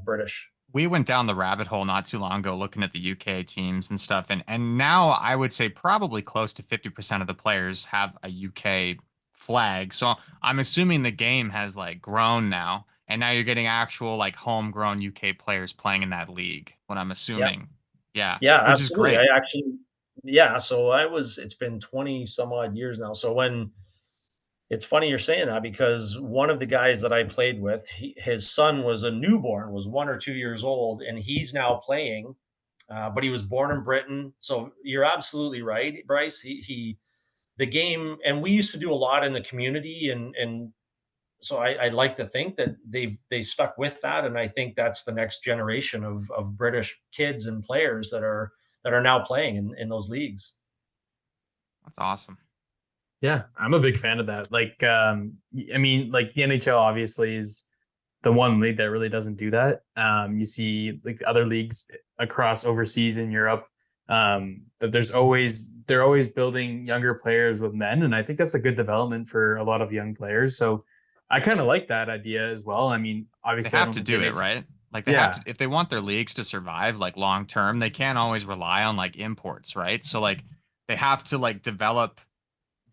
British.
we went down the rabbit hole not too long ago looking at the UK teams and stuff. And now I would say probably close to 50% of the players have a UK flag. So I'm assuming the game has like grown now. And now you're getting actual like homegrown UK players playing in that league, what I'm
Yeah.
assuming. Yeah,
Yeah,
which is
absolutely.
great.
I actually, yeah. So it's been 20 some odd years now. So when it's funny you're saying that because one of the guys that I played with, his son was a newborn, was 1 or 2 years old, and he's now playing. But he was born in Britain. So you're absolutely right, Bryce. The game, and we used to do a lot in the community, and so I like to think that they stuck with that, and I think that's the next generation of British kids and players that are now playing in those leagues.
That's awesome.
Yeah, I'm a big fan of that. Like, I mean, like the NHL obviously is the one league that really doesn't do that. You see like other leagues across overseas in Europe, that they're always building younger players with men, and I think that's a good development for a lot of young players. So I kind of like that idea as well. I mean,
They
obviously, I
have
don't
to
think
do
the
it,
NHL.
right? Like they have
Yeah,
to, if they want their leagues to survive like long term, they can't always rely on like imports, right? So like they have to like develop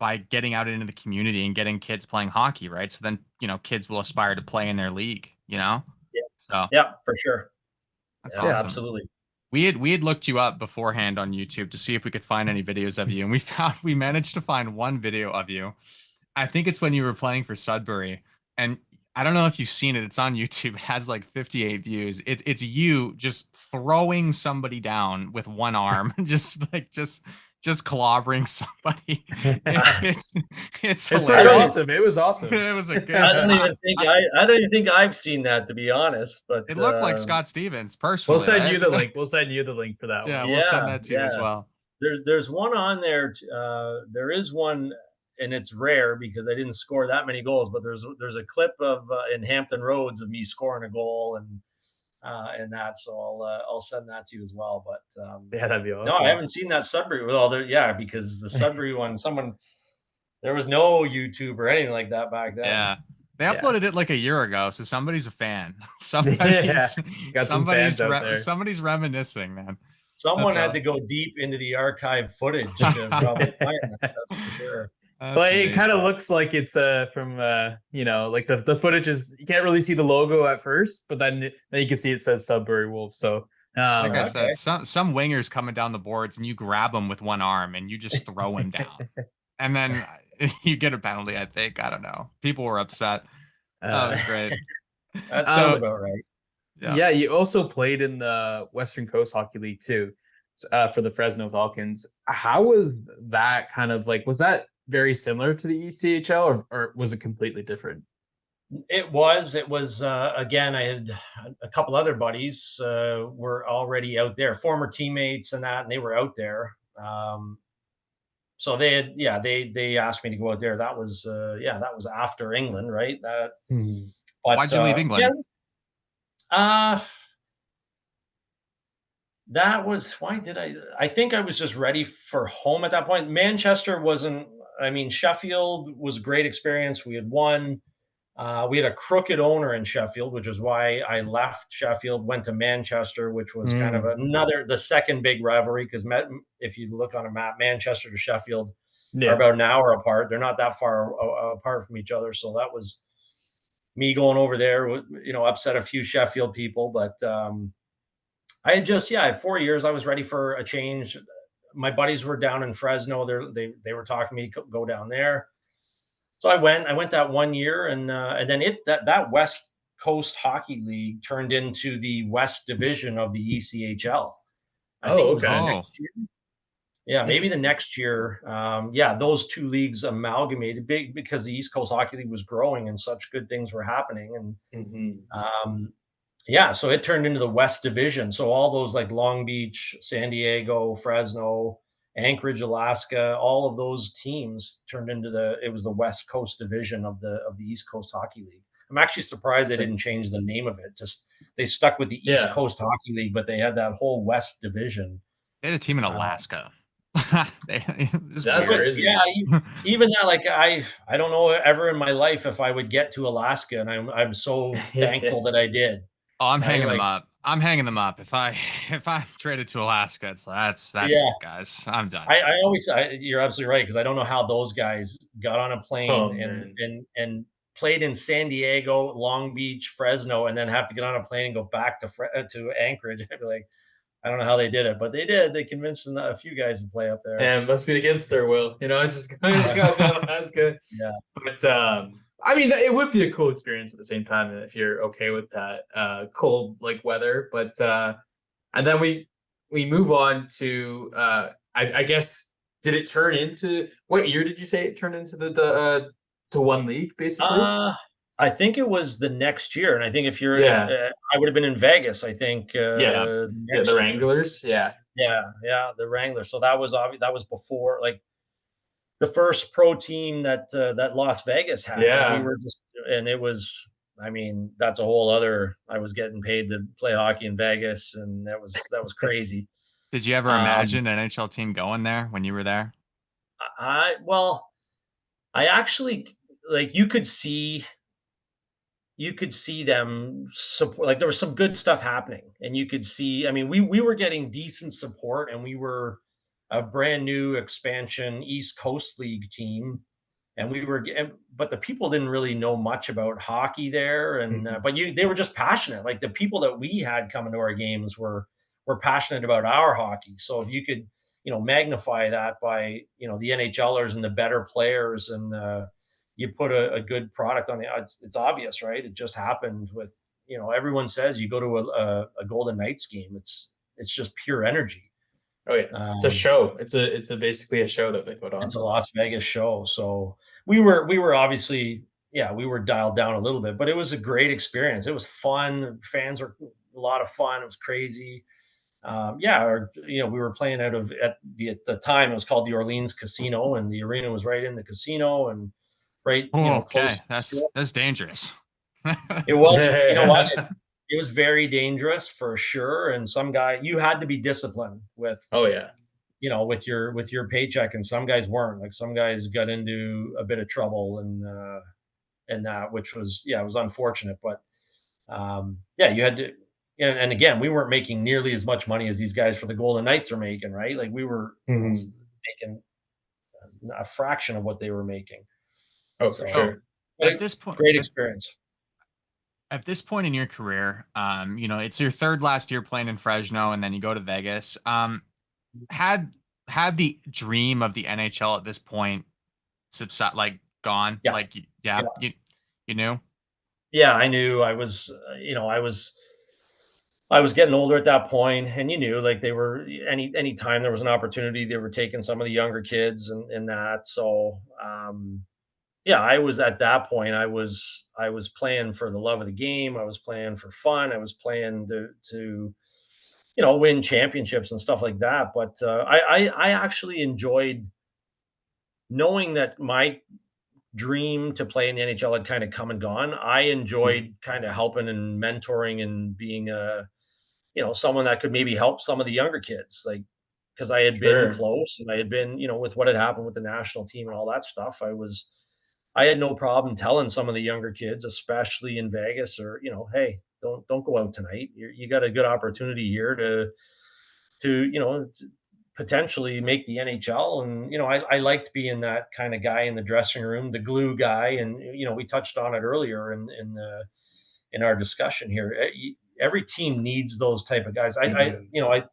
by getting out into the community and getting kids playing hockey, right? So then, kids will aspire to play in their league, you know?
Yeah,
So
yeah, for sure.
that's
Yeah,
yeah.
awesome.
absolutely.
We had looked you up beforehand on YouTube to see if we could find any videos of you, and we managed to find one video of you. I think it's when you were playing for Sudbury, and I don't know if you've seen it. It's on YouTube. It has like 58 views. It's you just throwing somebody down with one arm, just clobbering somebody. It's
It's pretty
hilarious.
awesome. It was awesome.
It was a good.
I don't even think I don't even think I've seen that, to be honest. But
It looked like Scott Stevens
We'll
personally,
send you
right?
the link. We'll send you the link for that
Yeah,
one.
we'll send
yeah,
that to you as
yeah.
well.
There's one on there. There is one, and it's rare because I didn't score that many goals. But there's a clip of in Hampton Roads of me scoring a goal and that. So I'll send that to you as well. But
Yeah, that'd be
no, I
awesome.
haven't seen that Sudbury. Well, yeah, because the Sudbury one, there was no YouTube or anything like that back then.
Yeah. They
Yeah.
uploaded it like a year ago, so somebody's a fan.
Yeah, got some fans out there.
Somebody's reminiscing, man.
Someone
That's
had to
awesome.
go deep into the archive footage to probably find that. That's for sure.
That's
Well, it kind of
amazing.
looks like it's from like the footage is, you can't really see the logo at first, but then you can see it says Sudbury Wolves. So
Like I
Okay.
said, some wingers coming down the boards and you grab them with one arm and you just throw him down. And then you get a penalty, I think. I don't know. People were upset. That was great.
That sounds
So,
about right.
yeah.
yeah, you also played in the Western Coast Hockey League too, for the Fresno Falcons. How was that kind of like? Was that very similar to the ECHL, or was it completely different?
It was. Again, I had a couple other buddies were already out there, former teammates and that, and they were out there. So they asked me to go out there. That was that was after England, right? But
Why'd you leave England?
uh, that was why did I think I was just ready for home at that point. Manchester wasn't. I mean, Sheffield was a great experience. We had won. We had a crooked owner in Sheffield, which is why I left Sheffield, went to Manchester, which was kind of the second big rivalry. Because if you look on a map, Manchester to Sheffield are
Yeah.
about an hour apart. They're not that far apart from each other. So that was me going over there, upset a few Sheffield people. But I had just, I had 4 years. I was ready for a change. My buddies were down in Fresno. They were talking to me, go down there. So I went that 1 year, and then that West Coast Hockey League turned into the West Division of the ECHL. I think it was the
Okay.
next year. Yeah, maybe the next year. Those two leagues amalgamated big because the East Coast Hockey League was growing and such good things were happening. And so it turned into the West Division. So all those like Long Beach, San Diego, Fresno, Anchorage, Alaska, all of those teams turned into it was the West Coast Division of the East Coast Hockey League. I'm actually surprised they didn't change the name of it. Just they stuck with the East Coast Hockey League, but they had that whole West Division.
They had a team in Alaska.
That's crazy.
Yeah, even that, like I don't know ever in my life if I would get to Alaska, and I'm so thankful that I did.
Oh, I'm
Right?
hanging them
Like,
up. I'm hanging them up. If I'm traded to Alaska, that's
yeah,
it, guys. I'm done.
you're absolutely right, because I don't know how those guys got on a
Oh
plane
man.
and played in San Diego, Long Beach, Fresno, and then have to get on a plane and go back to Anchorage. I'd be like, I don't know how they did it, but they did. They convinced a few guys to play up there.
And must be against their will, just going
Yeah,
to Alaska.
yeah.
But I mean, it would be a cool experience at the same time if you're okay with that cold like weather. But and then we move on to I guess, did it turn into, what year did you say it turned into the to one league basically?
Uh, I think it was the next year, and I think if
Yeah.
I would have been in Vegas, I think
Yes. Yeah. The
next year.
Wranglers. Yeah.
Yeah, the Wranglers. So that was that was before, like, the first pro team that Las Vegas had, and we
Yeah.
were just, and it was. I mean, that's a whole other. I was getting paid to play hockey in Vegas, and that was crazy.
Did you ever
Um,
imagine an NHL team going there when you were there?
well, I actually, like, you could see them support, like, there was some good stuff happening, and you could see, I mean, we were getting decent support, and we were a brand new expansion East Coast League team, and but the people didn't really know much about hockey there, and
Mhm.
but they were just passionate. Like, the people that we had coming to our games were passionate about our hockey. So if you could, magnify that by, the NHLers and the better players, and you put a good product on it's obvious, right? It just happened with, everyone says you go to a Golden Knights game, it's just pure energy.
Oh yeah. It's a
Um,
show. It's basically a show that they put on.
it's a Las Vegas show, so we were obviously, yeah, we were dialed down a little bit, but it was a great experience. It was fun. Fans were a lot of fun. It was crazy. Yeah, we were playing at the time it was called the Orleans Casino, and the arena was right in the casino, and right,
Oh,
close
okay,
to it.
that's dangerous.
It was,
Yeah.
it was very dangerous for sure, and some guy, you had to be disciplined
Oh yeah.
with your paycheck, and some guys weren't. Like, some guys got into a bit of trouble, and that, which was, yeah, it was unfortunate, but yeah, you had to. And again, we weren't making nearly as much money as these guys for the Golden Knights are making, right? Like, we were,
Mhm.
making a fraction of what they were making.
Oh, for
So,
So
sure.
but
at
a
this point,
great experience.
at this point in your career, it's your third last year playing in Fresno, and then you go to Vegas. Had had the dream of the NHL at this point subside, like, gone?
Yeah,
Like, yeah,
yeah,
you knew.
yeah. I knew I was, I was getting older at that point, and like, they were, any time there was an opportunity, they were taking some of the younger kids, and that. So, yeah, I was at that point. I was playing for the love of the game. I was playing for fun. I was playing to win championships and stuff like that. But I actually enjoyed knowing that my dream to play in the NHL had kind of come and gone. I
Mhm.
enjoyed kind of helping and mentoring and being someone that could maybe help some of the younger kids, like, because I had been
Sure.
close, and I had been, with what had happened with the national team and all that stuff. I had no problem telling some of the younger kids, especially in Vegas, or, hey, don't go out tonight. You got a good opportunity here to potentially make the NHL. And, I liked being that kind of guy in the dressing room, the glue guy. And, we touched on it earlier in our discussion here. Every team needs those type of guys.
Mhm.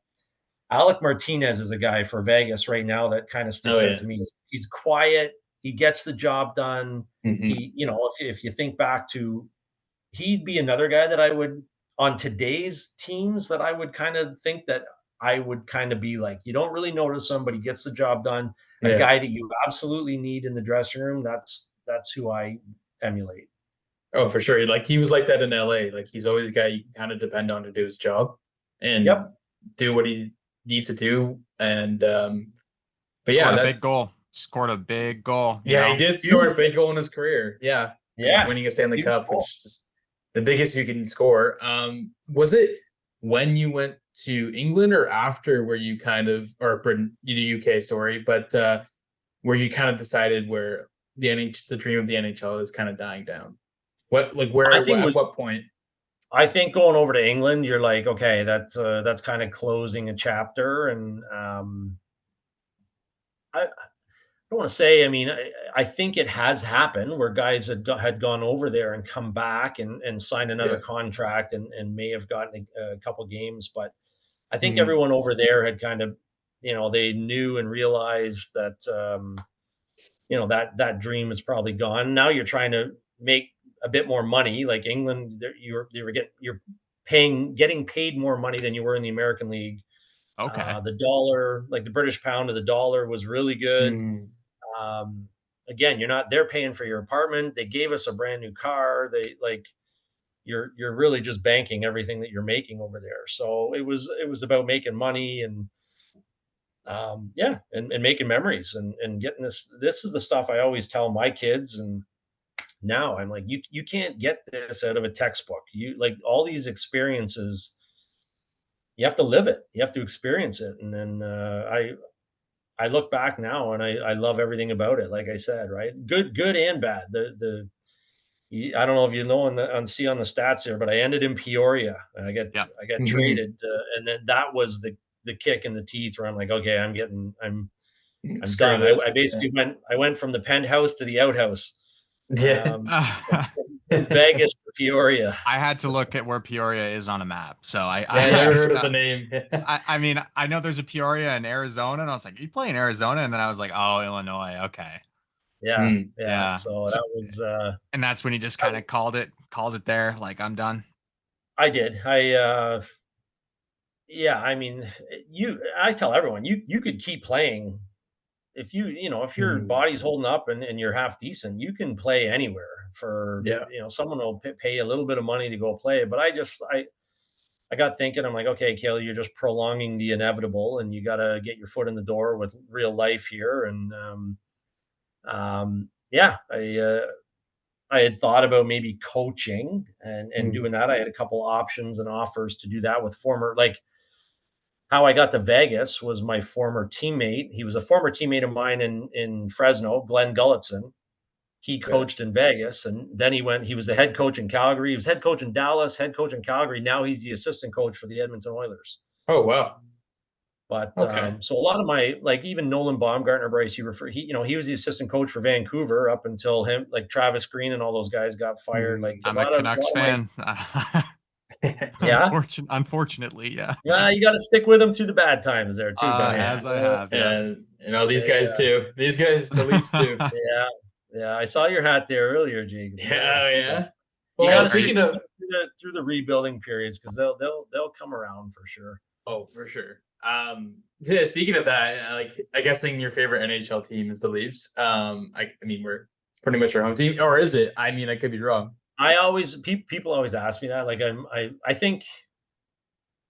Alec Martinez is a guy for Vegas right now that kind of
Oh
sticks out
yeah.
to me. He's quiet. He gets the job done.
Mhm.
If you think back to, he'd be another guy that I would, on today's teams, that I would kind of think that I would kind of be like, you don't really notice him, but he gets the job done. A
Yeah.
guy that you absolutely need in the dressing room. That's who I emulate.
Oh, for sure. Like, he was like that in LA. Like, he's always a guy you can kind of depend on to do his job and
Yep.
do what he needs to do. And but yeah,
Scored a big
that's
goal. Scored a big goal.
yeah, he did score a
Huge.
big goal in his career. Yeah. And
Yeah.
winning a Stanley
Huge
Cup, which
goal.
is the biggest you can score. Was it when you went to England or after, where you kind of, or Britain, the UK, sorry, but where you kind of decided where the dream of the NHL is kind of dying down? What, like,
I
where,
think it
at
was
what point?
I think going over to England, you're like, okay, that's kind of closing a chapter, and I don't want to say. I mean, I think it has happened where guys had gone over there and come back and signed another
Yeah.
contract and may have gotten a couple games, but I think
Mhm.
everyone over there had kind of, they knew and realized that, that dream is probably gone. Now you're trying to make a bit more money. Like England, you're getting paid more money than you were in the American League.
Okay.
The dollar, like the British pound to the dollar, was really good.
Mhm.
Um, Again, they're paying for your apartment. They gave us a brand new car. They like you're really just banking everything that you're making over there. So it was about making money and yeah, and making memories and getting this is the stuff I always tell my kids. And now I'm like, you can't get this out of a textbook. You like all these experiences, you have to live it, you have to experience it. And then I look back now and I love everything about it. Like I said, right, good and bad. I don't know if you know see on the stats here, but I ended in Peoria and
Yeah.
I got
Mhm.
traded, and then that was the kick in the teeth where I'm like, okay, I'm
Screw
done. I
this. Yeah.
basically went from the penthouse to the outhouse,
Yeah.
um, from Vegas to Peoria.
I had to look at where Peoria is on a map. So
Yeah, I
I
never heard
just,
of the name.
I mean, I know there's a Peoria in Arizona, and I was like, you play in Arizona? And then I was like, oh, Illinois. Okay.
Yeah,
Mm.
yeah.
Yeah.
So
So,
that was
and that's when you just kind of called it there. Like, I'm done.
I did. Yeah. I mean, I tell everyone you could keep playing if if your
Mhm.
body's holding up and you're half decent, you can play anywhere for,
Yeah.
someone will pay a little bit of money to go play. But I got thinking, I'm like, okay, Kayle, you're just prolonging the inevitable and you got to get your foot in the door with real life here. And, yeah, I had thought about maybe coaching and
Mm.
doing that. I had a couple options and offers to do that with like how I got to Vegas was my former teammate. He was a former teammate of mine in Fresno, Glenn Gulletson. He
Yeah.
coached in Vegas, and then he was the head coach in Calgary. He was head coach in Dallas, head coach in Calgary. Now he's the assistant coach for the Edmonton Oilers.
Oh, wow.
But
Okay.
so a lot of my like even Nolan Baumgartner, Bryce, he was the assistant coach for Vancouver up until him like Travis Green and all those guys got fired. Like
Mhm.
I'm a
a
Canucks
lot of my
fan.
yeah.
Unfortunately, yeah.
You got to stick with them through the bad times there too, don't you?
As I have, yeah.
And these
They,
guys too. These guys, the Leafs too.
yeah, yeah. I saw your hat there earlier, Jake. Yeah, I
Yeah,
see that.
yeah.
You
You
got
Well,
to
guys, are
stick
you?
speaking of,
through the rebuilding periods because they'll come around for sure.
oh, for sure. Yeah, speaking of that, like, I guessing your favorite NHL team is the Leafs. I mean, it's pretty much our home team, or is it? I mean, I could be wrong.
People always ask me that. Like I think,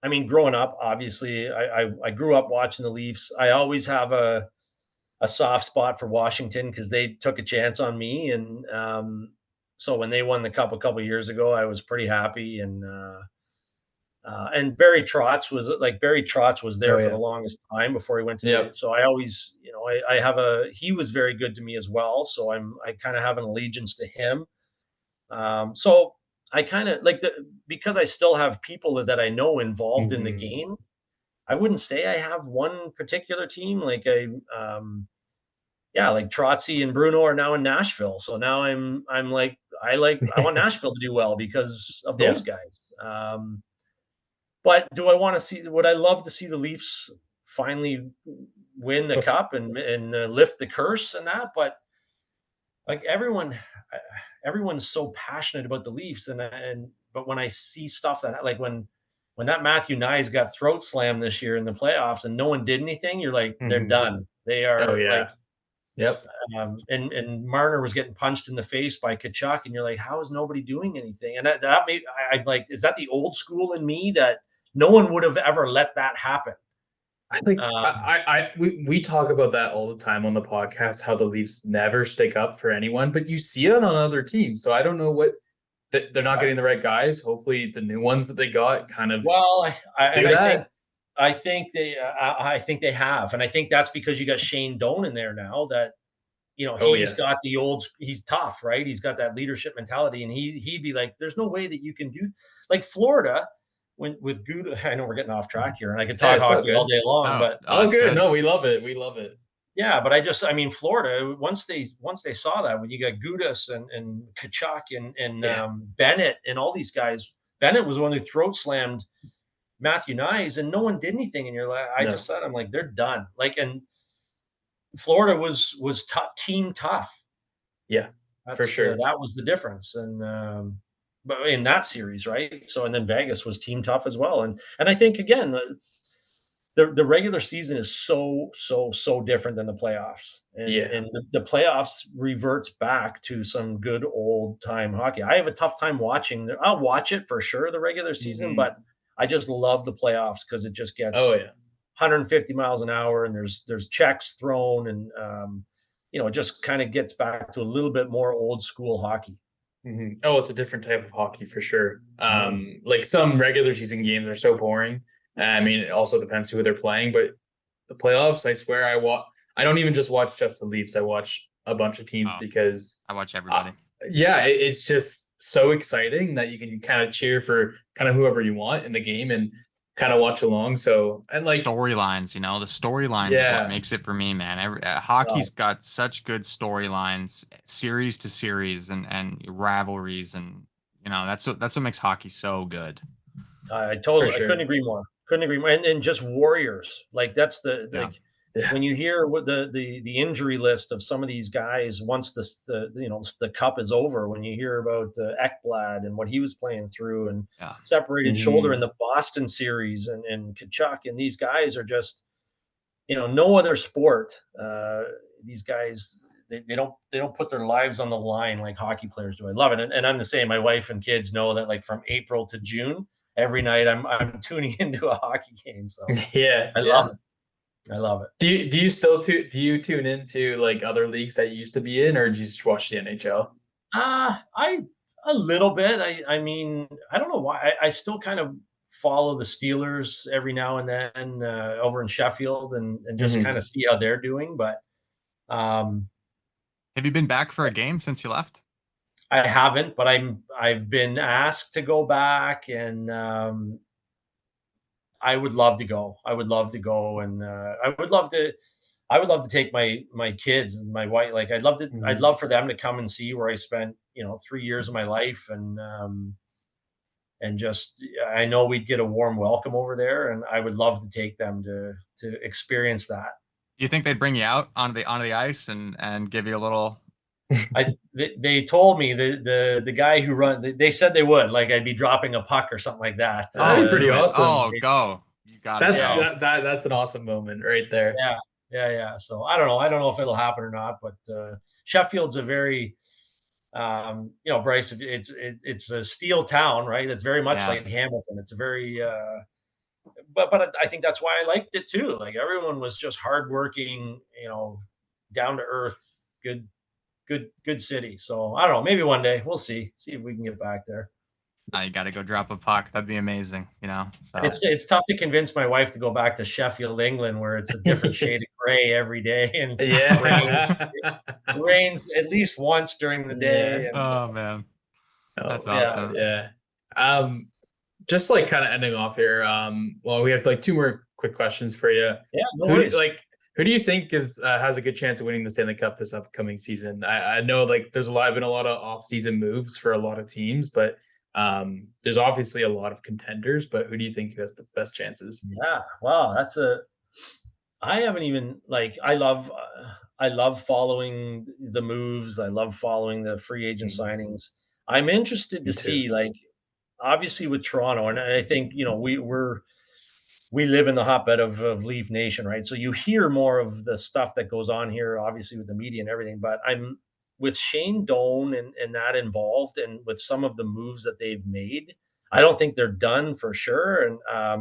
I mean, growing up, obviously, I grew up watching the Leafs. I always have a soft spot for Washington because they took a chance on me, and so when they won the cup a couple years ago, I was pretty happy. And Barry Trotz was there
Oh
for the
yeah.
longest time before he went to the.
Yep.
So I always, he was very good to me as well. So I kind of have an allegiance to him. So I kind of because I still have people that I know involved in the
Mhm.
game. I wouldn't say I have one particular team. Yeah, like Trotzy and Bruno are now in Nashville. So now I'm like I want Nashville to do well because of those
Yeah.
guys. But do I want to see? Would I love to see the Leafs finally win the
Okay.
cup and lift the curse and that? But like everyone's so passionate about the Leafs, and but when I see stuff that like when that Matthew Nyes got throat slammed this year in the playoffs and no one did anything, you're like they're
Mhm.
done. They
Oh
are like
yeah. Yep.
and Marner was getting punched in the face by Kachuk, and you're like, how is nobody doing anything? And that made I'm like, is that the old school in me that no one would have ever let that happen?
I think
Um,
we talk about that all the time on the podcast, how the Leafs never stick up for anyone, but you see it on other teams. So I don't know what they're not getting the right guys. Hopefully, the new ones that they got kind of
well,
do that.
I think they have, and I think that's because you got Shane Doan in there now. That he's got he's tough, right? He's got that leadership mentality, and he'd be like, there's no way that you can do like Florida with Gouda. I know we're getting off track here, and I could talk hockey all day long, but
good. No, we love it. We love it.
Yeah, but Florida, once they saw that, when you got Gudas and Tkachuk and Bennett and all these guys, Bennett was the one who throat slammed Matthew Nyes, and no one did anything. And just said, I'm like, they're done. Like, and Florida was team tough.
Yeah, for sure.
That was the difference. And but in that series, right? So, and then Vegas was team tough as well. And I think again, the regular season is so different than the playoffs. And the playoffs reverts back to some good old time hockey. I have a tough time watching. I'll watch it for sure, the regular season, but I just love the playoffs because it just gets 150 miles an hour, and there's checks thrown, and it just kind of gets back to a little bit more old school hockey.
Mm-hmm. Oh, it's a different type of hockey for sure. Like some regular season games are so boring. I mean, it also depends who they're playing, but the playoffs, I swear, I don't even just watch just the Leafs. I watch a bunch of teams because
I watch everybody.
It's just so exciting that you can kind of cheer for kind of whoever you want in the game and kind of watch along. So, and like
storylines, the storylines is what makes it for me, man. Hockey's got such good storylines, series to series, and rivalries, and that's what makes hockey so good.
I couldn't agree more. And just warriors, like that's when you hear what the injury list of some of these guys once the cup is over, when you hear about Ekblad and what he was playing through, and separated shoulder in the Boston series, and Tkachuk, and these guys are just no other sport. These guys they don't put their lives on the line like hockey players do. I love it, and I'm the same. My wife and kids know that, like, from April to June, every night I'm tuning into a hockey game. So I love it.
Do you still do you tune into like other leagues that you used to be in, or do you just watch the NHL?
A little bit. I mean, I don't know why. I still kind of follow the Steelers every now and then over in Sheffield, and just kind of see how they're doing. But
have you been back for a game since you left?
I haven't, but I've been asked to go back, and I would love to go. I would love to go, and I would love to take my kids and my wife. Like, I'd love for them to come and see where I spent 3 years of my life, and just, I know we'd get a warm welcome over there, and I would love to take them to experience that.
Do you think they'd bring you out onto the ice and give you a little?
They told me the guy who they said they would, like, I'd be dropping a puck or something like that.
That'd be pretty awesome.
Oh, go. You got it.
That's an awesome moment right there.
Yeah. So I don't know if it'll happen or not, but Sheffield's a very Bryce, it's a steel town, right? It's very much like Hamilton. It's a very but I think that's why I liked it too. Like, everyone was just hardworking, down to earth, good city. So I don't know, maybe one day we'll see if we can get back there.
You got to go drop a puck. That'd be amazing, So.
It's tough to convince my wife to go back to Sheffield, England, where it's a different shade of gray every day, and it rains at least once during the day. And,
oh man, that's awesome.
Yeah. Just like kind of ending off here. Well, we have like 2 more quick questions for you.
Yeah, no worries.
Who do you think has a good chance of winning the Stanley Cup this upcoming season? I know, like, there's been a lot of off-season moves for a lot of teams, but there's obviously a lot of contenders. But who do you think has the best chances?
Yeah, wow, I haven't even, like, I love following the moves. I love following the free agent signings. I'm interested to see, like, obviously with Toronto, and I think we live in the hotbed of Leaf Nation, right? So you hear more of the stuff that goes on here, obviously with the media and everything. But I'm with Shane Doan and that involved, and with some of the moves that they've made, I don't think they're done for sure. And I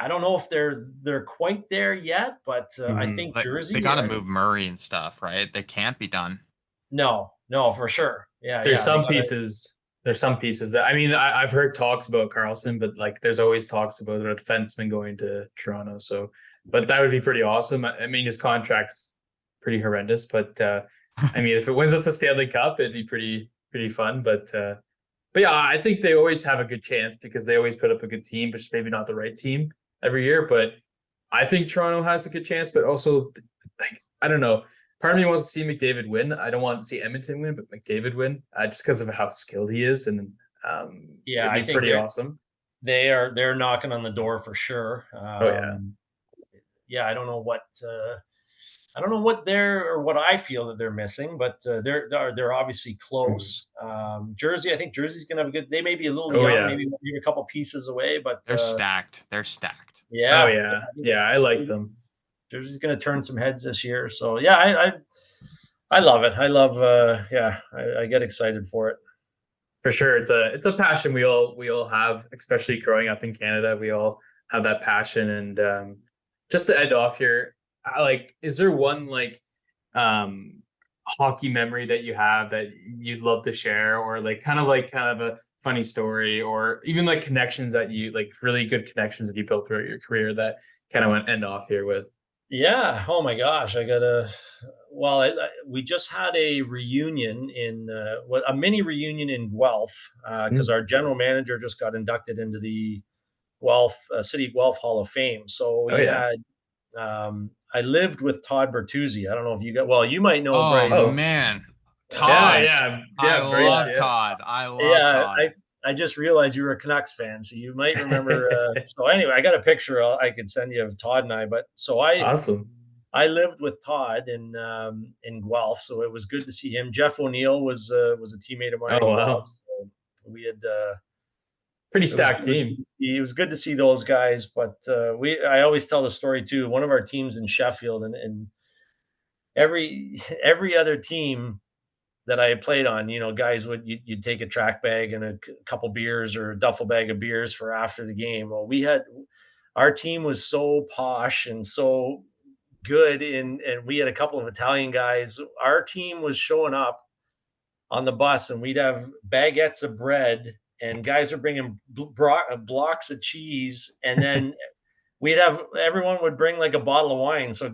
don't know if they're quite there yet, but I think Jersey.
They got to move Murray and stuff, right? They can't be done.
No, for sure. Yeah,
there's some pieces. There's some pieces that, I mean, I've heard talks about Carlson, but like, there's always talks about a defenseman going to Toronto. So but that would be pretty awesome. I mean, his contract's pretty horrendous, but I mean, if it wins us a Stanley Cup, it'd be pretty fun. But yeah, I think they always have a good chance because they always put up a good team, but just maybe not the right team every year. But I think Toronto has a good chance, but also, like, I don't know. Part of me wants to see McDavid win. I don't want to see Edmonton win, but McDavid win, just because of how skilled he is, and
Yeah,
it'd be pretty awesome.
They're knocking on the door for sure.
Oh yeah.
Yeah, I don't know what what I feel that they're missing, but they're obviously close. Jersey, I think Jersey's gonna have a good. They may be a little
Oh,
young,
yeah.
maybe a couple pieces away, but
They're stacked. They're stacked.
yeah,
Oh yeah. Yeah, I like them.
Jersey's gonna turn some heads this year. So yeah, I love it. I love I get excited for it.
For sure. It's a passion we all have, especially growing up in Canada. We all have that passion. And just to end off here, is there one hockey memory that you have that you'd love to share, or kind of a funny story, or even like connections that you really good connections that you built throughout your career that kind of want to end off here with?
Yeah. Oh my gosh, we just had a reunion a mini reunion in Guelph because our general manager just got inducted into the City Guelph Hall of Fame. So
Oh
we
yeah.
had I lived with Todd Bertuzzi. I don't know if you might know
Oh
Bryce.
man,
Yeah,
Todd.
yeah,
I
yeah. Bryce,
love
yeah.
Todd. I love
Yeah,
Todd.
I just realized you were a Canucks fan, so you might remember. So anyway, I got a picture I could send you of Todd and I. But so
Awesome.
I lived with Todd in Guelph, so it was good to see him. Jeff O'Neill was a teammate of mine
Oh
in
wow.
Guelph. So we had
Pretty
it was
stacked team.
it was good to see those guys. But I always tell the story too. One of our teams in Sheffield, and every other team that I played on, guys you'd take a track bag and a couple beers or a duffel bag of beers for after the game. Well, our team was so posh and so good, and we had a couple of Italian guys. Our team was showing up on the bus, and we'd have baguettes of bread, and guys are bringing blocks of cheese, and then everyone would bring like a bottle of wine. So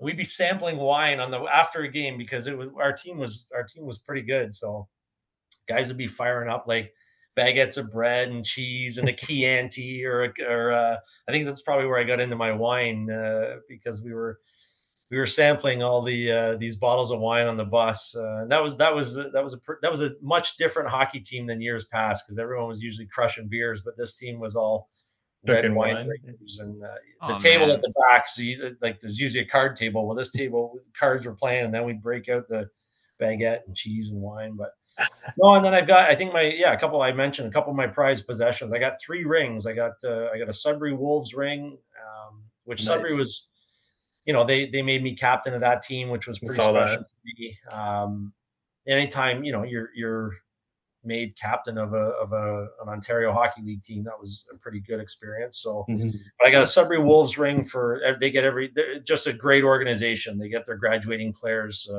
we'd be sampling wine after a game because our team was pretty good. So guys would be firing up like baguettes of bread and cheese and a Chianti or I think that's probably where I got into my wine because we were sampling all these bottles of wine on the bus. That was a much different hockey team than years past because everyone was usually crushing beers, but this team was all red
Drinking
wine
wine.
drinkers, and the table at the back. So there's usually a card table. Well, this table cards were playing, and then we'd break out the baguette and cheese and wine. But no, and then I think a couple I mentioned a couple of my prized possessions. I got 3 rings. I got a Sudbury Wolves ring, which Sudbury
Nice.
was, they made me captain of that team, which was pretty
Saw
special
that.
to me. Anytime you're made captain of an Ontario Hockey League team, that was a pretty good experience. So, but I got a Sudbury Wolves ring they get they're just a great organization. They get their graduating players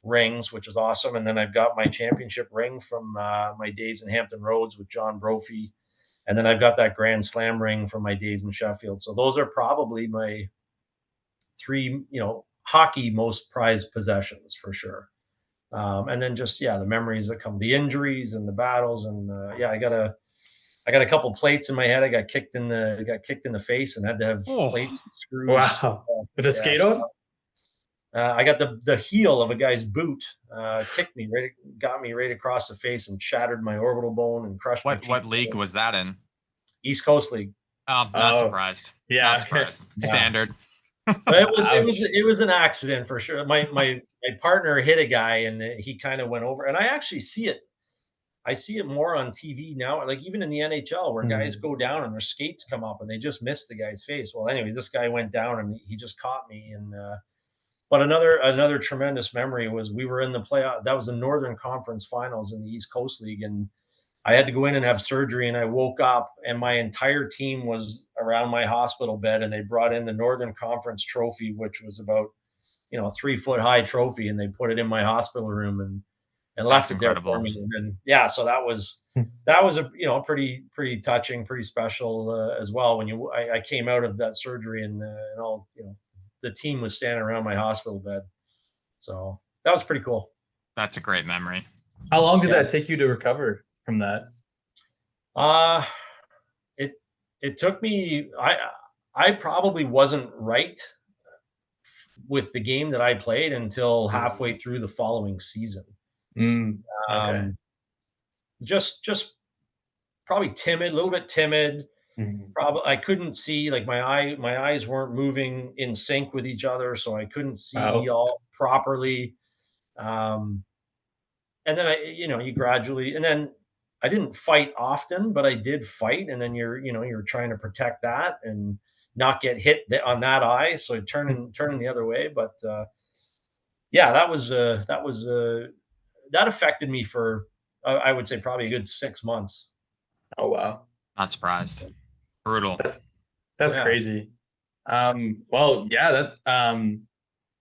rings, which is awesome. And then I've got my championship ring from my days in Hampton Roads with John Brophy. And then I've got that Grand Slam ring from my days in Sheffield. So those are probably my 3, hockey most prized possessions for sure. And then just the memories that come, the injuries and the battles, and I got a couple plates in my head. I got kicked in the face and had to have plates and screws.
Wow. With a skate on?
I got the heel of a guy's boot kicked me got me right across the face and shattered my orbital bone and crushed my
What league was that in?
East Coast League.
Not surprised.
Yeah.
Not surprised. Standard.
But it was an accident for sure. My partner hit a guy and he kind of went over, and I actually see it. I see it more on TV now, like even in the NHL where guys go down and their skates come up and they just miss the guy's face. Well, anyways, this guy went down and he just caught me. And but another tremendous memory was we were in the playoff. That was the Northern Conference Finals in the East Coast League, and I had to go in and have surgery, and I woke up and my entire team was around my hospital bed, and they brought in the Northern Conference trophy, which was about 3-foot high trophy, and they put it in my hospital room, and and
That's
left it there
incredible.
for me. And then, yeah, so that was a, pretty touching, pretty special as well. When I came out of that surgery and all, the team was standing around my hospital bed. So that was pretty cool.
That's a great memory.
How long did that take you to recover from that?
It took me, I probably wasn't right with the game that I played until halfway through the following season.
Okay.
Just probably timid, a little bit timid. Probably I couldn't see, like, my eyes weren't moving in sync with each other, so I couldn't see all properly. And then you gradually, and then I didn't fight often, but I did fight. And then you're trying to protect that and not get hit on that eye. So turning the other way. But yeah, that affected me for, I would say, probably a good 6 months.
Oh, wow.
Not surprised. Brutal.
That's crazy. Well, yeah,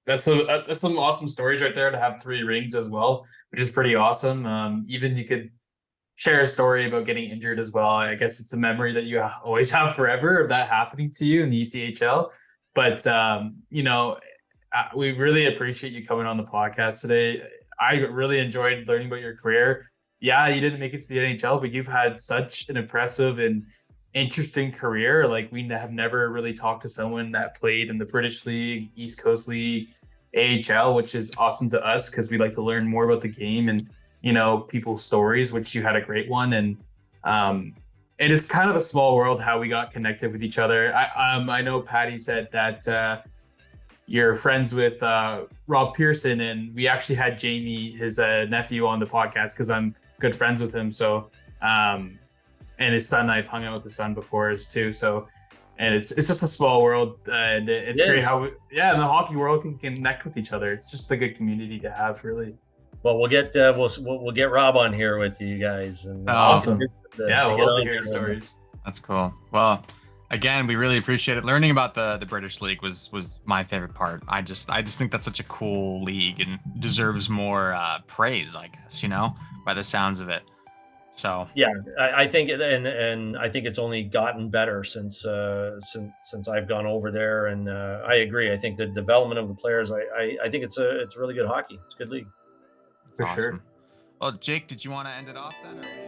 that's some awesome stories right there to have 3 rings as well, which is pretty awesome. Even you could share a story about getting injured as well. I guess it's a memory that you always have forever of that happening to you in the ECHL. But we really appreciate you coming on the podcast today. I really enjoyed learning about your career. Yeah, you didn't make it to the NHL, but you've had such an impressive and interesting career. Like, we have never really talked to someone that played in the British League, East Coast League, AHL, which is awesome to us because we like to learn more about the game and people's stories, which you had a great one. And it is kind of a small world how we got connected with each other. I know Patty said that you're friends with Rob Pearson, and we actually had Jamie, his nephew, on the podcast because I'm good friends with him. So and his son, I've hung out with his son before too. So, and it's just a small world, and it's great how in the hockey world can connect with each other. It's just a good community to have, really.
Well, we'll get we'll get Rob on here with you guys. And
awesome. We'll love to hear stories.
That's cool. Well, again, we really appreciate it. Learning about the British League was my favorite part. I just think that's such a cool league and deserves more praise, I guess, by the sounds of it. So
yeah, I think and I think it's only gotten better since I've gone over there, and I agree. I think the development of the players, I think it's really good hockey. It's a good league.
For sure.
Well, Jake, did you want to end it off then? Or